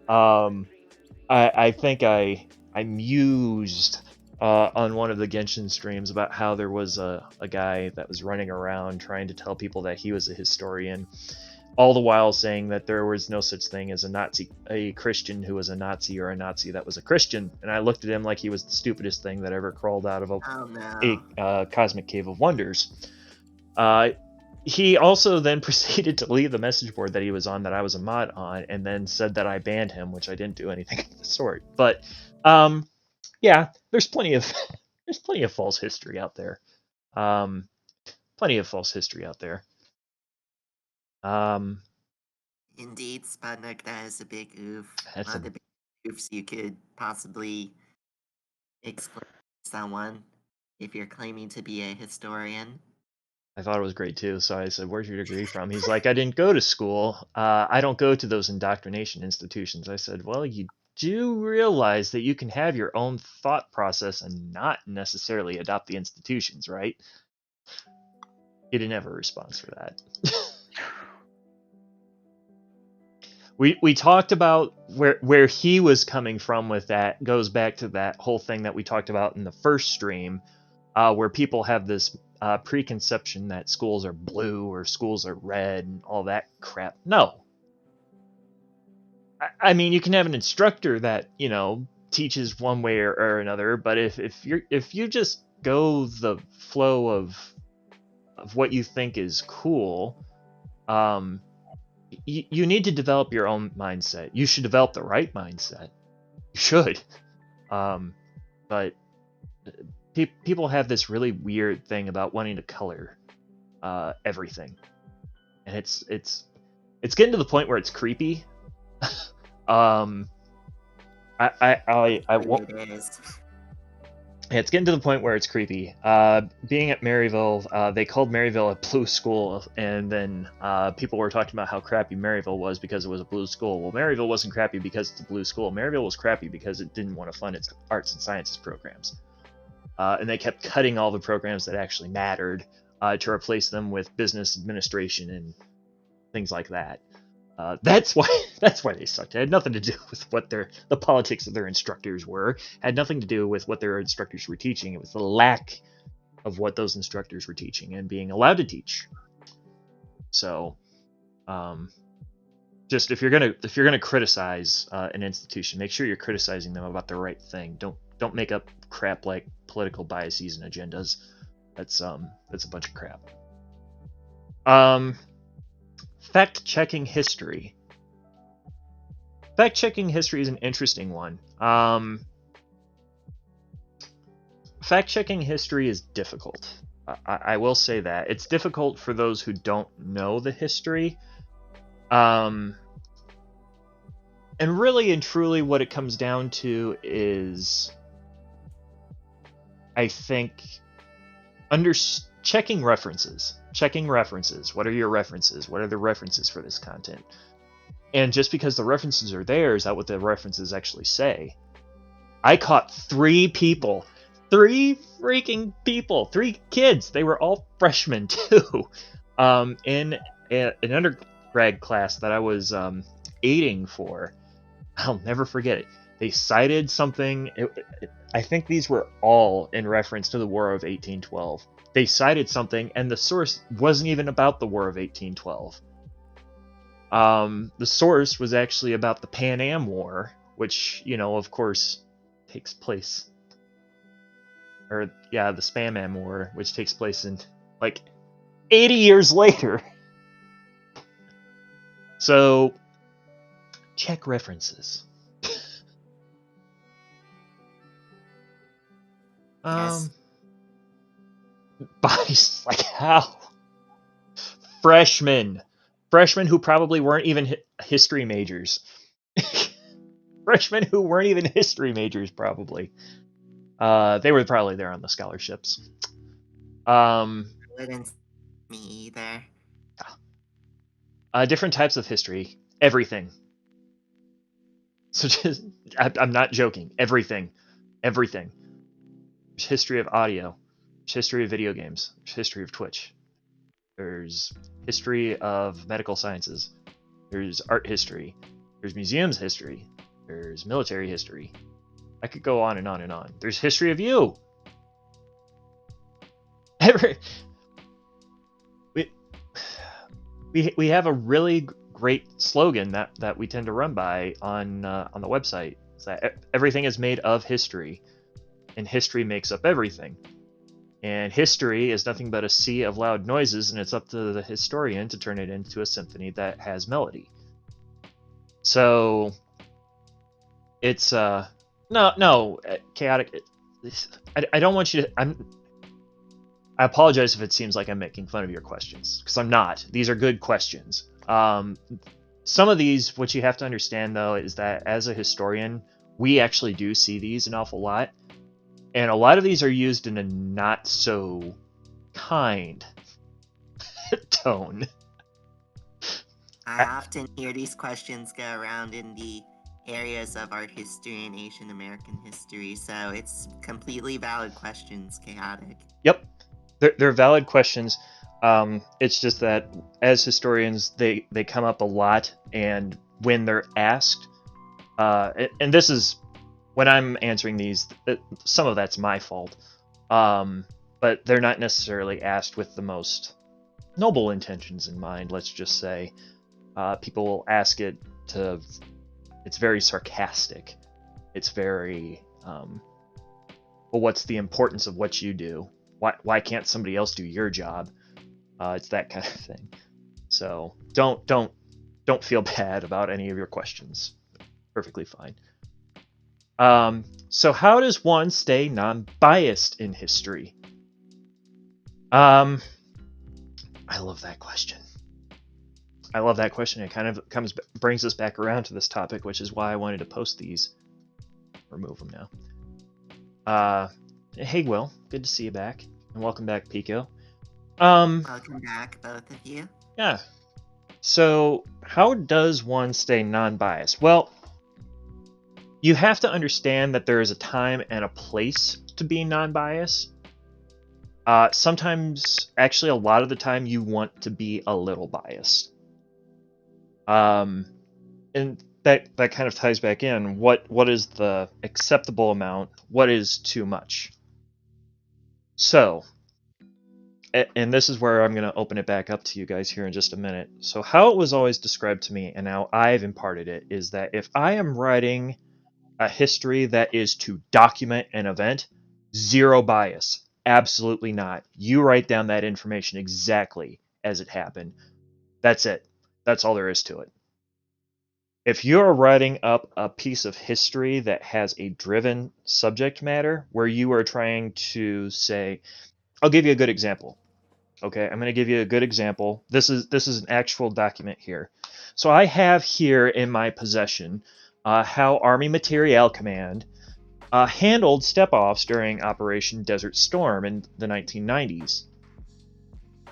I think I mused on one of the Genshin streams about how there was a guy that was running around trying to tell people that he was a historian, all the while saying that there was no such thing as a Christian who was a Nazi, or a Nazi that was a Christian. And I looked at him like he was the stupidest thing that ever crawled out of a cosmic cave of wonders. He also then proceeded to leave the message board that he was on, that I was a mod on, and then said that I banned him, which I didn't do anything of the sort. But yeah, there's plenty of false history out there. Plenty of false history out there. Indeed, Sputnik, that is a big oof. That's One a- of the big oofs you could possibly explain to someone if you're claiming to be a historian. I thought it was great too, so I said, "Where's your degree from?" He's like, "I didn't go to school. I don't go to those indoctrination institutions." I said, "Well, you do realize that you can have your own thought process and not necessarily adopt the institutions, right?" He didn't have a response for that. We talked about where he was coming from with that. Goes back to that whole thing that we talked about in the first stream, where people have this preconception that schools are blue or schools are red and all that crap. No. I mean, you can have an instructor that, teaches one way or another, but if you just go the flow of what you think is cool, you need to develop your own mindset. You should develop the right mindset. You should. But people have this really weird thing about wanting to color everything, and it's getting to the point where it's creepy. It is. It's getting to the point where it's creepy. Being at Maryville, they called Maryville a blue school, and then people were talking about how crappy Maryville was because it was a blue school. Well, Maryville wasn't crappy because it's a blue school. Maryville was crappy because it didn't want to fund its arts and sciences programs. And they kept cutting all the programs that actually mattered to replace them with business administration and things like that. That's why they sucked. It had nothing to do with what the politics of their instructors were. It had nothing to do with what their instructors were teaching. It was the lack of what those instructors were teaching and being allowed to teach. So, just if you're gonna criticize an institution, make sure you're criticizing them about the right thing. Don't make up crap like political biases and agendas. That's a bunch of crap. Fact-checking history. Fact-checking history is an interesting one. Fact-checking history is difficult. I will say that. It's difficult for those who don't know the history. And really and truly what it comes down to is, I think, checking references. Checking references. What are your references? What are the references for this content? And just because the references are there, is that what the references actually say? I caught 3 people. 3 freaking people. 3 kids. They were all freshmen too. In an undergrad class that I was aiding for. I'll never forget it. They cited something. I think these were all in reference to the War of 1812. They cited something, and the source wasn't even about the War of 1812. The source was actually about the Pan Am War, which, of course, takes place. Or, yeah, the Spam Am War, which takes place in, 80 years later. So, check references. Yes. Bodies, how? Freshmen who probably weren't even history majors. Freshmen who weren't even history majors, probably. They were probably there on the scholarships. Wouldn't me either. Different types of history. Everything. So I'm not joking. Everything. There's history of audio. There's history of video games. There's history of Twitch. There's history of medical sciences. There's art history. There's museums history. There's military history. I could go on and on and on. There's history of you. We have a really great slogan that we tend to run by on the website. It's that everything is made of history, and history makes up everything. And history is nothing but a sea of loud noises, and it's up to the historian to turn it into a symphony that has melody. So it's chaotic. I don't want you to. I apologize if it seems like I'm making fun of your questions, because I'm not. These are good questions. Some of these, what you have to understand though, is that as a historian, we actually do see these an awful lot. And a lot of these are used in a not so kind tone. I often hear these questions go around in the areas of art history and Asian American history, so it's completely valid questions, Chaotic. Yep, they're valid questions. It's just that as historians, they come up a lot, and when they're asked, and this is when I'm answering these, some of that's my fault, but they're not necessarily asked with the most noble intentions in mind. Let's just say people will ask it to. It's very sarcastic. It's very, well, what's the importance of what you do? Why can't somebody else do your job? It's that kind of thing. So don't feel bad about any of your questions. Perfectly fine. So how does one stay non-biased in history? I love that question. It kind of brings us back around to this topic, which is why I wanted to post these. Remove them now. Hey, Will, good to see you back, and welcome back, Pico. Welcome back, both of you. Yeah. So, how does one stay non-biased? Well, you have to understand that there is a time and a place to be non-biased. Sometimes, actually, a lot of the time, you want to be a little biased. And that kind of ties back in. What is the acceptable amount? What is too much? So, and this is where I'm going to open it back up to you guys here in just a minute. So how it was always described to me, and now I've imparted it, is that if I am writing a history that is to document an event, zero bias. Absolutely not. You write down that information exactly as it happened. That's it. That's all there is to it. If you're writing up a piece of history that has a driven subject matter where you are trying to say, I'll give you a good example. Okay, I'm going to give you a good example. This is an actual document here. So I have here in my possession how Army Materiel Command handled step-offs during Operation Desert Storm in the 1990s.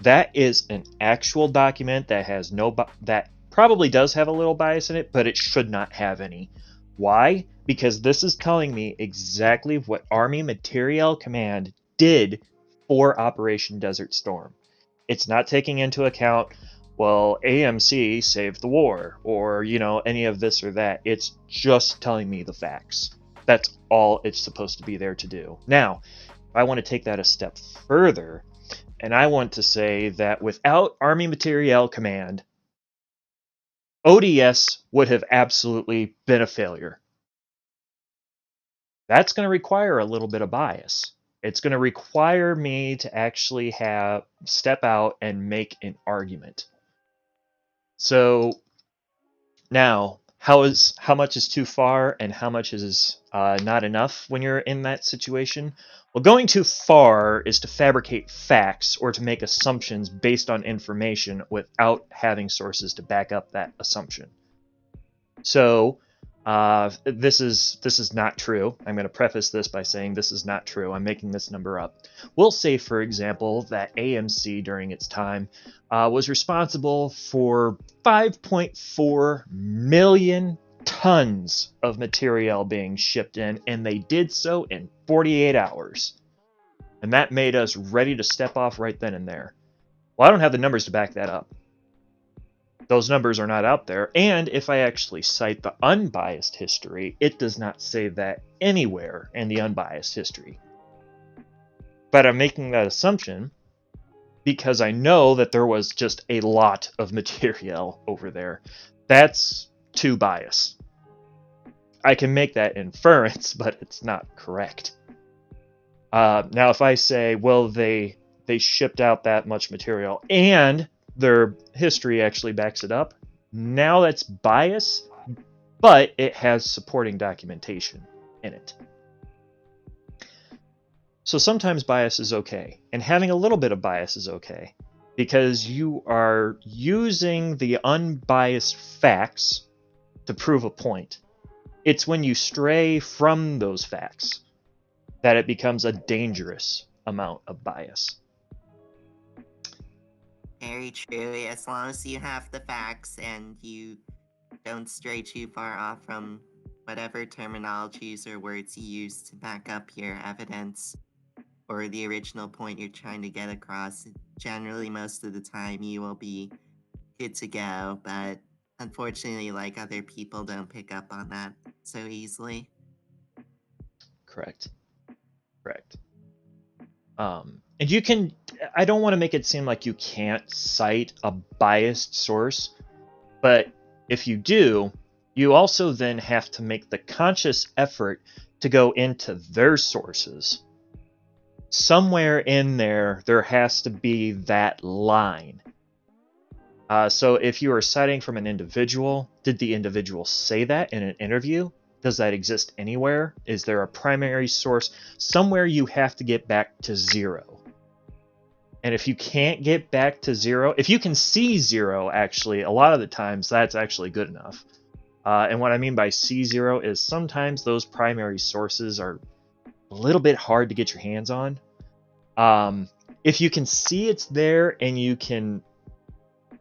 That is an actual document that has that probably does have a little bias in it, but it should not have any. Why? Because this is telling me exactly what Army Materiel Command did for Operation Desert Storm. It's not taking into account, well, AMC saved the war, or, any of this or that. It's just telling me the facts. That's all it's supposed to be there to do. Now, if I want to take that a step further, and I want to say that without Army Materiel Command, ODS would have absolutely been a failure. That's going to require a little bit of bias. It's going to require me to actually step out and make an argument. So now, how much is too far and how much is not enough when you're in that situation? Well, going too far is to fabricate facts or to make assumptions based on information without having sources to back up that assumption. So this is not true. I'm going to preface this by saying this is not true. I'm making this number up. We'll say, for example, that AMC during its time was responsible for 5.4 million tons of material being shipped in, and they did so in 48 hours. And that made us ready to step off right then and there. Well, I don't have the numbers to back that up. Those numbers are not out there, and if I actually cite the unbiased history, it does not say that anywhere in the unbiased history. But I'm making that assumption because I know that there was just a lot of material over there. That's too biased. I can make that inference, but it's not correct. Now, if I say, well, they shipped out that much material and their history actually backs it up, now that's bias, but it has supporting documentation in it. So sometimes bias is okay, and having a little bit of bias is okay, because you are using the unbiased facts to prove a point. It's when you stray from those facts that it becomes a dangerous amount of bias. Very true. As long as you have the facts and you don't stray too far off from whatever terminologies or words you use to back up your evidence or the original point you're trying to get across, generally most of the time you will be good to go. But unfortunately, like, other people don't pick up on that so easily. Correct. And you can, I don't want to make it seem like you can't cite a biased source, but if you do, you also then have to make the conscious effort to go into their sources. Somewhere in there has to be that line. So if you are citing from an individual, did the individual say that in an interview? Does that exist anywhere? Is there a primary source? Somewhere you have to get back to zero. And if you can't get back to zero, if you can see zero, actually, a lot of the times that's actually good enough. And what I mean by see zero is sometimes those primary sources are a little bit hard to get your hands on. If you can see it's there and you can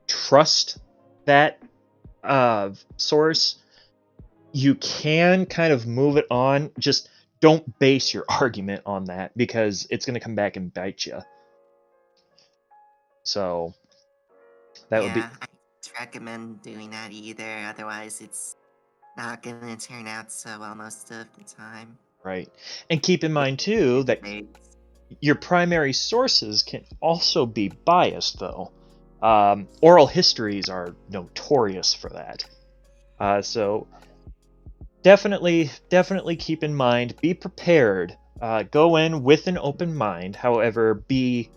trust that source, you can kind of move it on. Just don't base your argument on that, because it's going to come back and bite you. So that would be I don't recommend doing that either. Otherwise, it's not going to turn out so well most of the time. right. And keep in mind too that Debates. Your primary sources can also be biased, though. Oral histories are notorious for that. So definitely keep in mind, be prepared. Go in with an open mind. However, be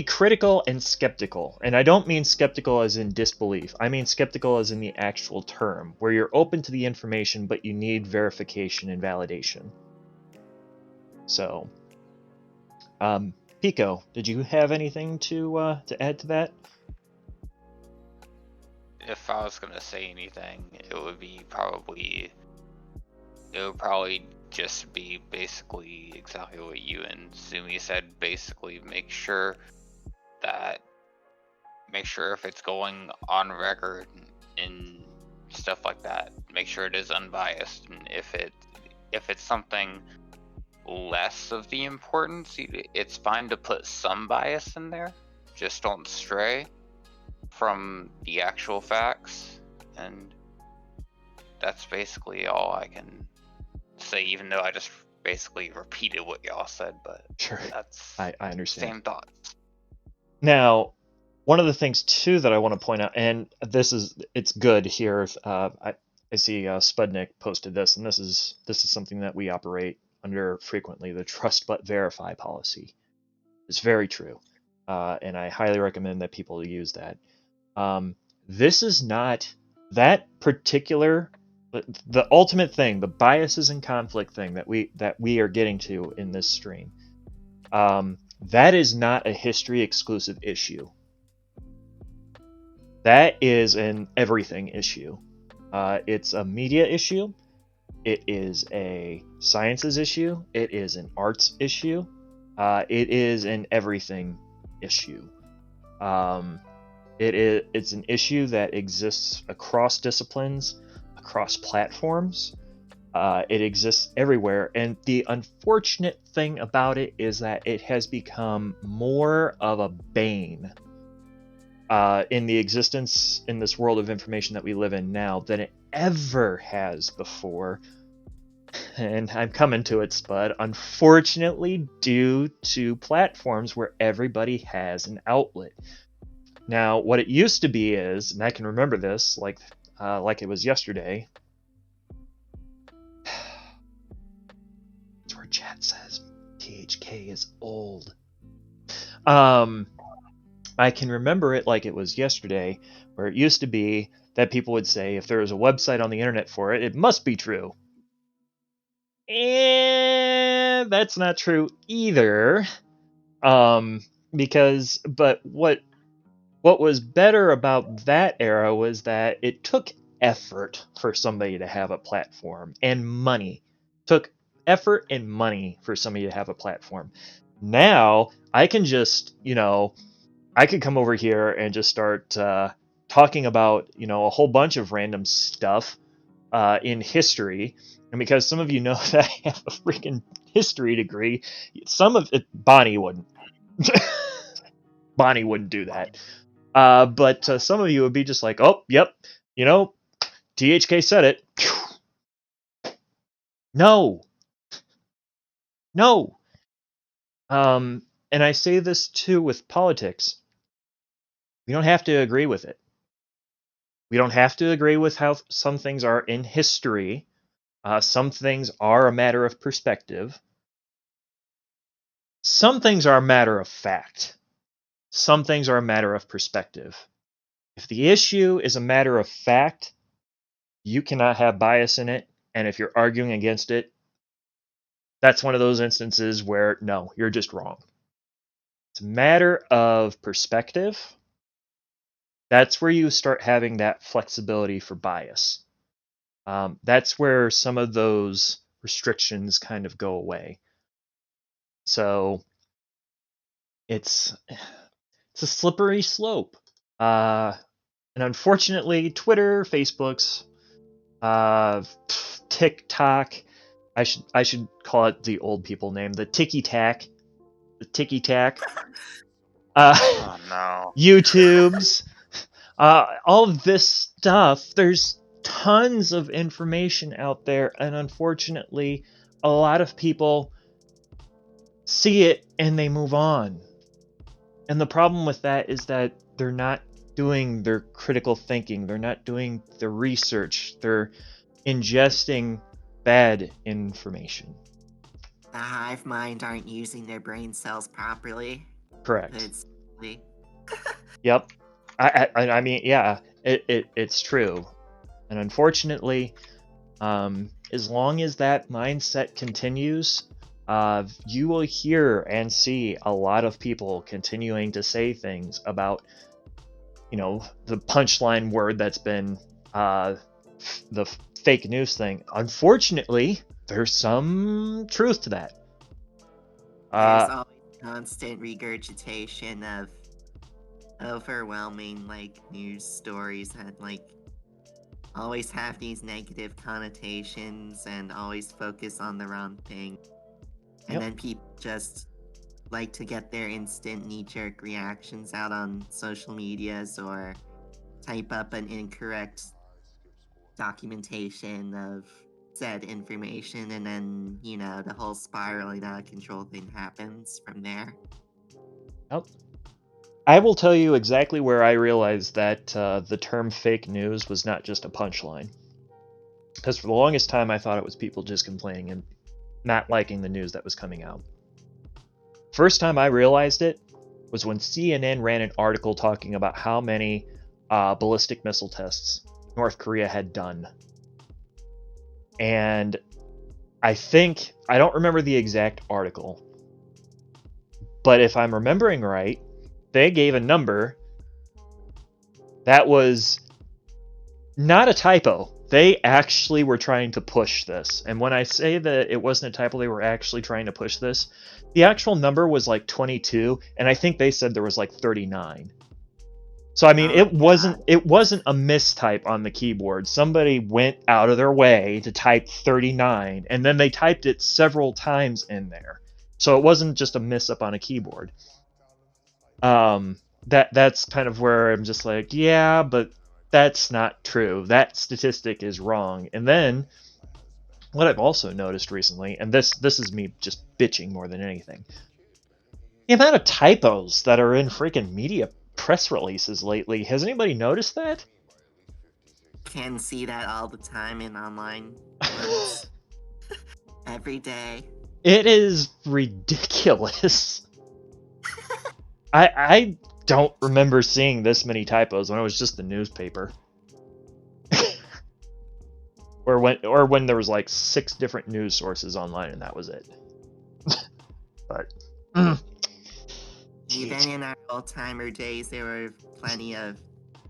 critical and skeptical. And I don't mean skeptical as in disbelief. I mean skeptical as in the actual term, where you're open to the information, but you need verification and validation. So, Pico, did you have anything to add to that? If I was gonna say anything, it would probably just be basically exactly what you and Sumi said. Basically, make sure if it's going on record and stuff like that, make sure it is unbiased. And if it's something less of the importance, it's fine to put some bias in there. Just don't stray from the actual facts. And that's basically all I can say, even though I just basically repeated what y'all said, but Sure. that's I understand. same thoughts. Now, one of the things too that I want to point out, and it's good here. I see Spudnik posted this, and this is something that we operate under frequently. The trust but verify policy. It's very true, and I highly recommend that people use that. This is not that particular, the ultimate thing, the biases and conflict thing that we are getting to in this stream. That is not a history exclusive issue. That is an everything issue. It's a media issue. It is a sciences issue. It is an arts issue. It is an everything issue. It's an issue that exists across disciplines, across platforms. It exists everywhere, and the unfortunate thing about it is that it has become more of a bane in the existence in this world of information that we live in now than it ever has before. And I'm coming to it, Spud. Unfortunately, due to platforms where everybody has an outlet. Now, what it used to be is, and I can remember this like it was yesterday. That's where chat says THK is old. I can remember it like it was yesterday, where it used to be that people would say if there was a website on the internet for it, it must be true. And that's not true either. But what was better about that era was that it took effort for somebody to have a platform, and money. Took effort and money for somebody to have a platform. Now, I can just, I could come over here and just start talking about, a whole bunch of random stuff in history. And because some of you know that I have a freaking history degree, some of it, Bonnie wouldn't. Bonnie wouldn't do that. But some of you would be just like, oh, yep, THK said it. No. And I say this too with politics. We don't have to agree with it. We don't have to agree with how some things are in history. Some things are a matter of perspective. Some things are a matter of fact. Some things are a matter of perspective. If the issue is a matter of fact, you cannot have bias in it. And if you're arguing against it, that's one of those instances where, no, you're just wrong. It's a matter of perspective. That's where you start having that flexibility for bias. That's where some of those restrictions kind of go away. So it's a slippery slope. And unfortunately, Twitter, Facebook's, TikTok, I should call it the old people name, the Ticky Tack. The Ticky Tack. Oh no. YouTubes. All of this stuff, there's tons of information out there, and unfortunately, a lot of people see it and they move on. And the problem with that is that they're not doing their critical thinking, they're not doing the research, they're ingesting bad information. The hive mind aren't using their brain cells properly. Correct. It's Yep. I mean, yeah, it's true. And unfortunately, as long as that mindset continues, you will hear and see a lot of people continuing to say things about, the punchline word that's been the fake news thing. Unfortunately, there's some truth to that. there's always constant regurgitation of overwhelming news stories that always have these negative connotations and always focus on the wrong thing. And Yep. then people just like to get their instant knee-jerk reactions out on social medias or type up an incorrect documentation of said information, and then the whole spiraling out of control thing happens from there. Yep. I will tell you exactly where I realized that the term fake news was not just a punchline. Because for the longest time, I thought it was people just complaining and not liking the news that was coming out. First time I realized it was when CNN ran an article talking about how many ballistic missile tests North Korea had done. And I don't remember the exact article, but if I'm remembering right, they gave a number that was not a typo. They actually were trying to push this. And when I say that it wasn't a typo, they were actually trying to push this. The actual number was 22, and I think they said there was 39. So I mean, it wasn't a mistype on the keyboard. Somebody went out of their way to type 39, and then they typed it several times in there. So it wasn't just a miss up on a keyboard. That's kind of where I'm just like, yeah, but that's not true. That statistic is wrong. And then what I've also noticed recently, and this is me just bitching more than anything, the amount of typos that are in freaking media press releases lately. Has anybody noticed that? Can see that all the time in online ones. Every day. It is ridiculous. I don't remember seeing this many typos when it was just the newspaper. or when there was 6 different news sources online and that was it. But Even in our old-timer days, there were plenty of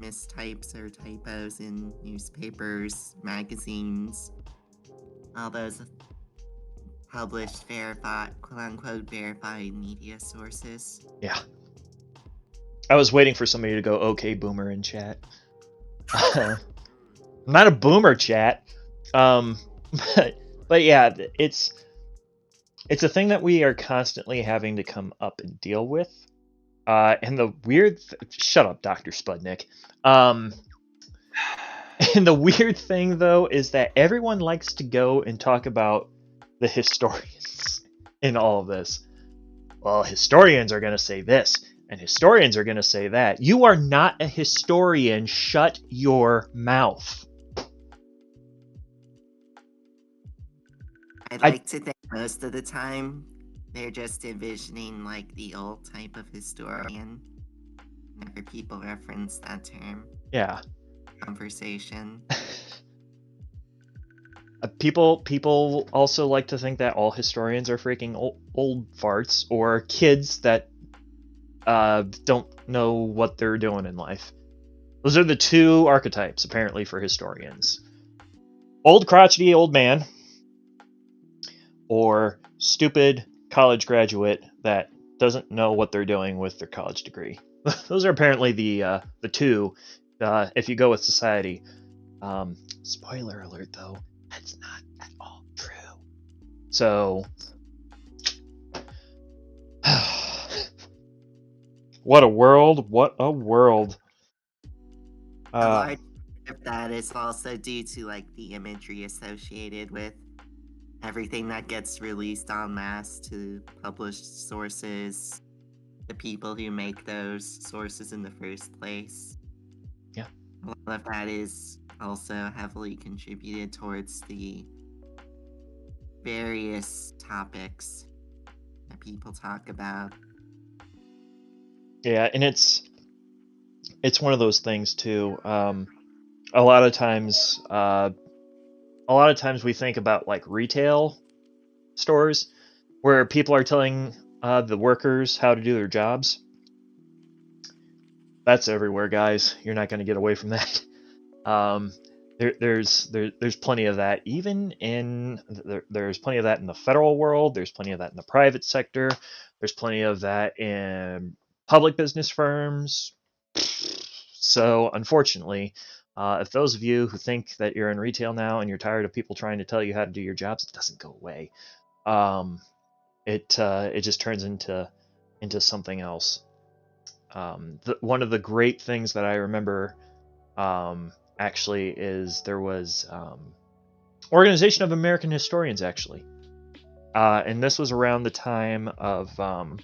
mistypes or typos in newspapers, magazines, all those published, verified, quote-unquote, verified media sources. yeah. I was waiting for somebody to go, okay, boomer, in chat. I'm not a boomer, chat. But yeah, it's a thing that we are constantly having to come up and deal with. And the weird... Shut up, Dr. Spudnik. And the weird thing, though, is that everyone likes to go and talk about the historians in all of this. Well, historians are going to say this, and historians are going to say that. You are not a historian. Shut your mouth. I'd like to think most of the time they're just envisioning the old type of historian. Whenever people reference that term. Yeah. Conversation. People also like to think that all historians are freaking old farts or kids that don't know what they're doing in life. Those are the 2 archetypes, apparently, for historians. Old crotchety old man, or stupid college graduate that doesn't know what they're doing with their college degree. Those are apparently the 2, if you go with society. Spoiler alert, though, that's not at all true. So, what a world! What a world! A large part of that is also due to the imagery associated with everything that gets released en masse to published sources, the people who make those sources in the first place. Yeah. A lot of that is also heavily contributed towards the various topics that people talk about. Yeah, and it's one of those things too. A lot of times we think about like retail stores where people are telling the workers how to do their jobs. That's everywhere, guys. You're not going to get away from that. There's plenty of that. Even in there's plenty of that in the federal world. There's plenty of that in the private sector. There's plenty of that in public business firms. So unfortunately, if those of you who think that you're in retail now and you're tired of people trying to tell you how to do your jobs, it doesn't go away. It just turns into something else. One of the great things that I remember actually is there was Organization of American Historians actually, and this was around the time of the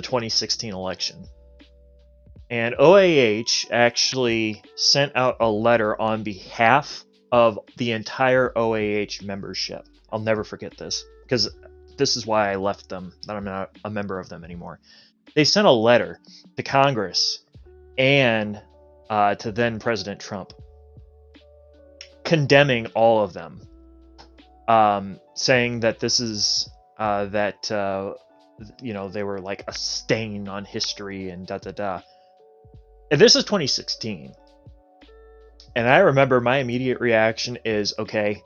2016 election. And OAH actually sent out a letter on behalf of the entire OAH membership. I'll never forget this, because this is why I left them, that I'm not a member of them anymore. They sent a letter to Congress and to then President Trump, condemning all of them, saying that this is they were like a stain on history and da-da-da. And this is 2016. And I remember my immediate reaction is, okay,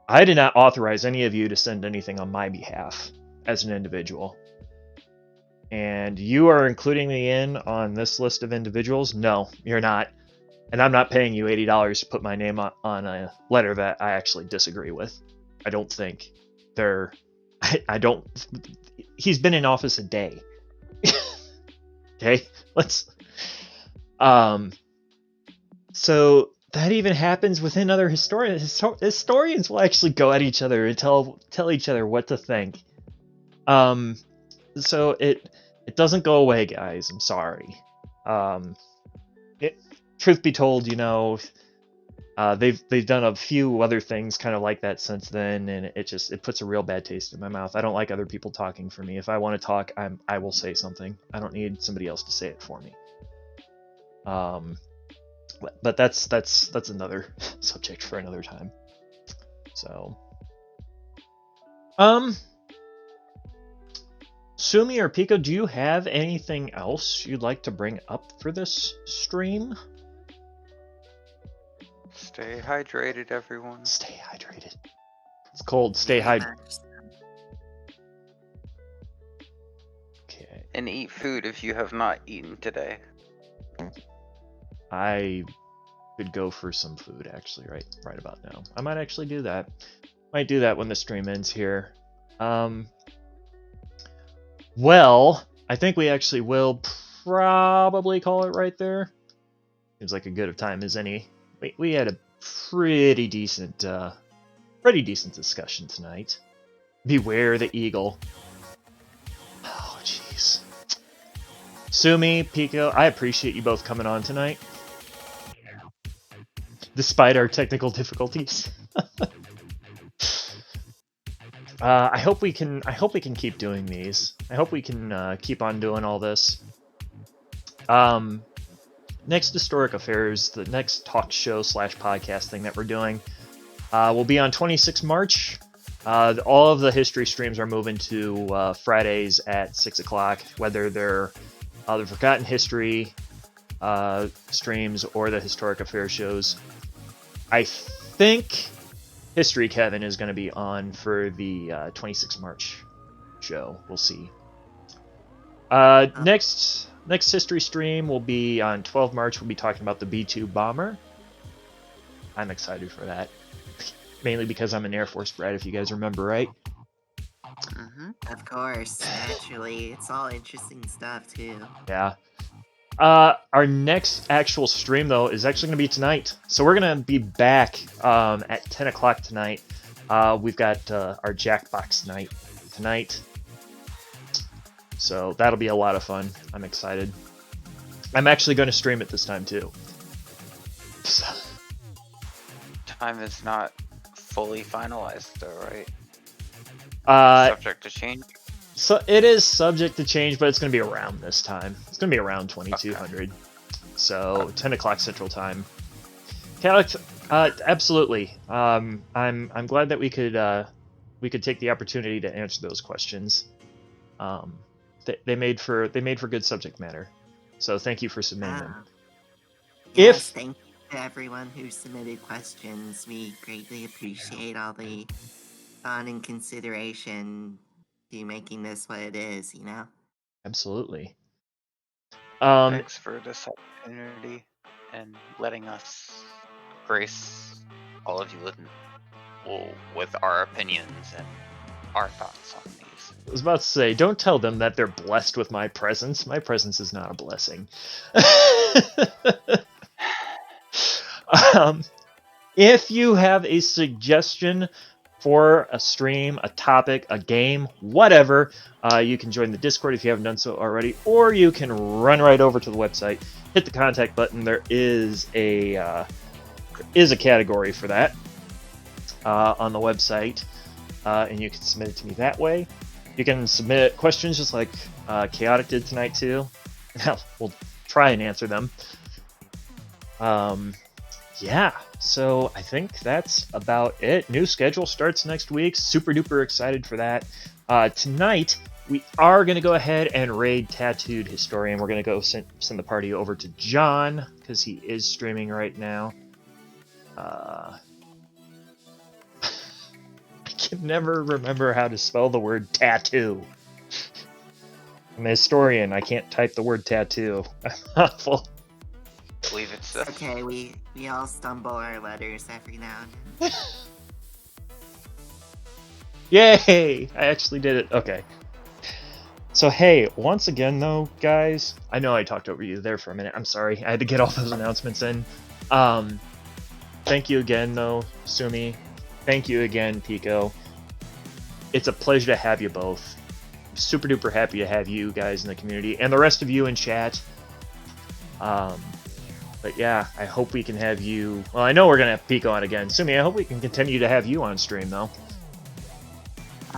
I did not authorize any of you to send anything on my behalf as an individual. And you are including me in on this list of individuals? No, you're not. And I'm not paying you $80 to put my name on a letter that I actually disagree with. I don't think they're... I don't... He's been in office a day. Okay? Let's... So that even happens within other historians. Historians will actually go at each other and tell each other what to think. So it doesn't go away, guys. I'm sorry. Truth be told, they've done a few other things kind of like that since then, and it puts a real bad taste in my mouth. I don't like other people talking for me. If I want to talk, I will say something. I don't need somebody else to say it for me. But that's another subject for another time. So, Sumi or Pico, do you have anything else you'd like to bring up for this stream? Stay hydrated, everyone. Stay hydrated. It's cold. Stay hydrated. Okay. And eat food if you have not eaten today. I could go for some food actually right about now. I might actually do that. Might do that when the stream ends here. Well, I think we actually will probably call it right there. Seems like a good of time as any. We had a pretty decent discussion tonight. Beware the eagle. Oh, jeez. Sumi, Pico, I appreciate you both coming on tonight, despite our technical difficulties. I hope we can keep doing these. I hope we can keep on doing all this. Next Historic Affairs, the next talk show / podcast thing that we're doing, will be on 26 March. All of the history streams are moving to Fridays at 6 o'clock, whether they're the Forgotten History streams or the Historic Affairs shows. I think History Kevin is going to be on for the 26 March show. We'll see. Next history stream will be on 12 March. We'll be talking about the B-2 bomber. I'm excited for that. Mainly because I'm an Air Force brat, if you guys remember, right? Of course, naturally. It's all interesting stuff, too. Yeah. Our next actual stream though is actually going to be tonight. So we're going to be back at 10 o'clock tonight. We've got our Jackbox night tonight. So that'll be a lot of fun. I'm excited. I'm actually going to stream it this time too. So, Time is not fully finalized though, right? Subject to change. So it is subject to change, but it's going to be around this time. It's going to be around 2200. So 10 o'clock Central Time. Alex, absolutely. I'm glad that we could take the opportunity to answer those questions. They made for good subject matter. So thank you for submitting them. Yes, thank you to everyone who submitted questions. We greatly appreciate all the thought and consideration to making this what it is, you know? Absolutely. Thanks for this opportunity and letting us Grace all of you with our opinions and our thoughts on these. I was about to say, don't tell them that they're blessed with my presence. My presence is not a blessing. If you have a suggestion for a stream, a topic, a game, whatever, you can join the Discord if you haven't done so already, or you can run right over to the website, hit the contact button. There is a category for that on the website, and you can submit it to me that way. You can submit questions just like Chaotic did tonight too. We'll try and answer them. Yeah, so I think that's about it. New schedule starts next week. Super duper excited for that. Tonight, we are going to go ahead and raid Tattooed Historian. We're going to go send the party over to John, because he is streaming right now. I can never remember how to spell the word tattoo. I'm a historian. I can't type the word tattoo. I'm awful. I believe it's Okay, we all stumble our letters every now and then. Yay! I actually did it. Okay. So hey, once again though, guys, I know I talked over you there for a minute. I'm sorry. I had to get all those announcements in. Thank you again though, Sumi. Thank you again, Pico. It's a pleasure to have you both. I'm super duper happy to have you guys in the community and the rest of you in chat. But yeah, I hope we can have you... Well, I know we're going to have Pico on again. Sumi, I hope we can continue to have you on stream, though.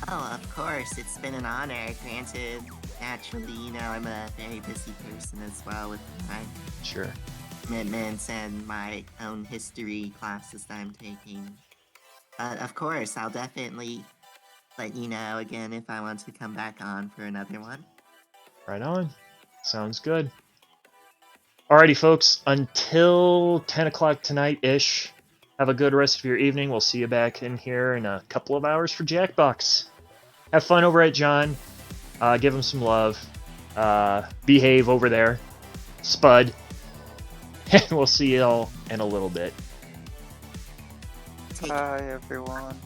Oh, of course. It's been an honor. Granted, naturally, you know, I'm a very busy person as well with my Sure. commitments and my own history classes that I'm taking. But of course, I'll definitely let you know again if I want to come back on for another one. Right on. Sounds good. Alrighty, folks. Until 10 o'clock tonight-ish, have a good rest of your evening. We'll see you back in here in a couple of hours for Jackbox. Have fun over at John. Give him some love. Behave over there. Spud. And we'll see you all in a little bit. Take Bye everyone.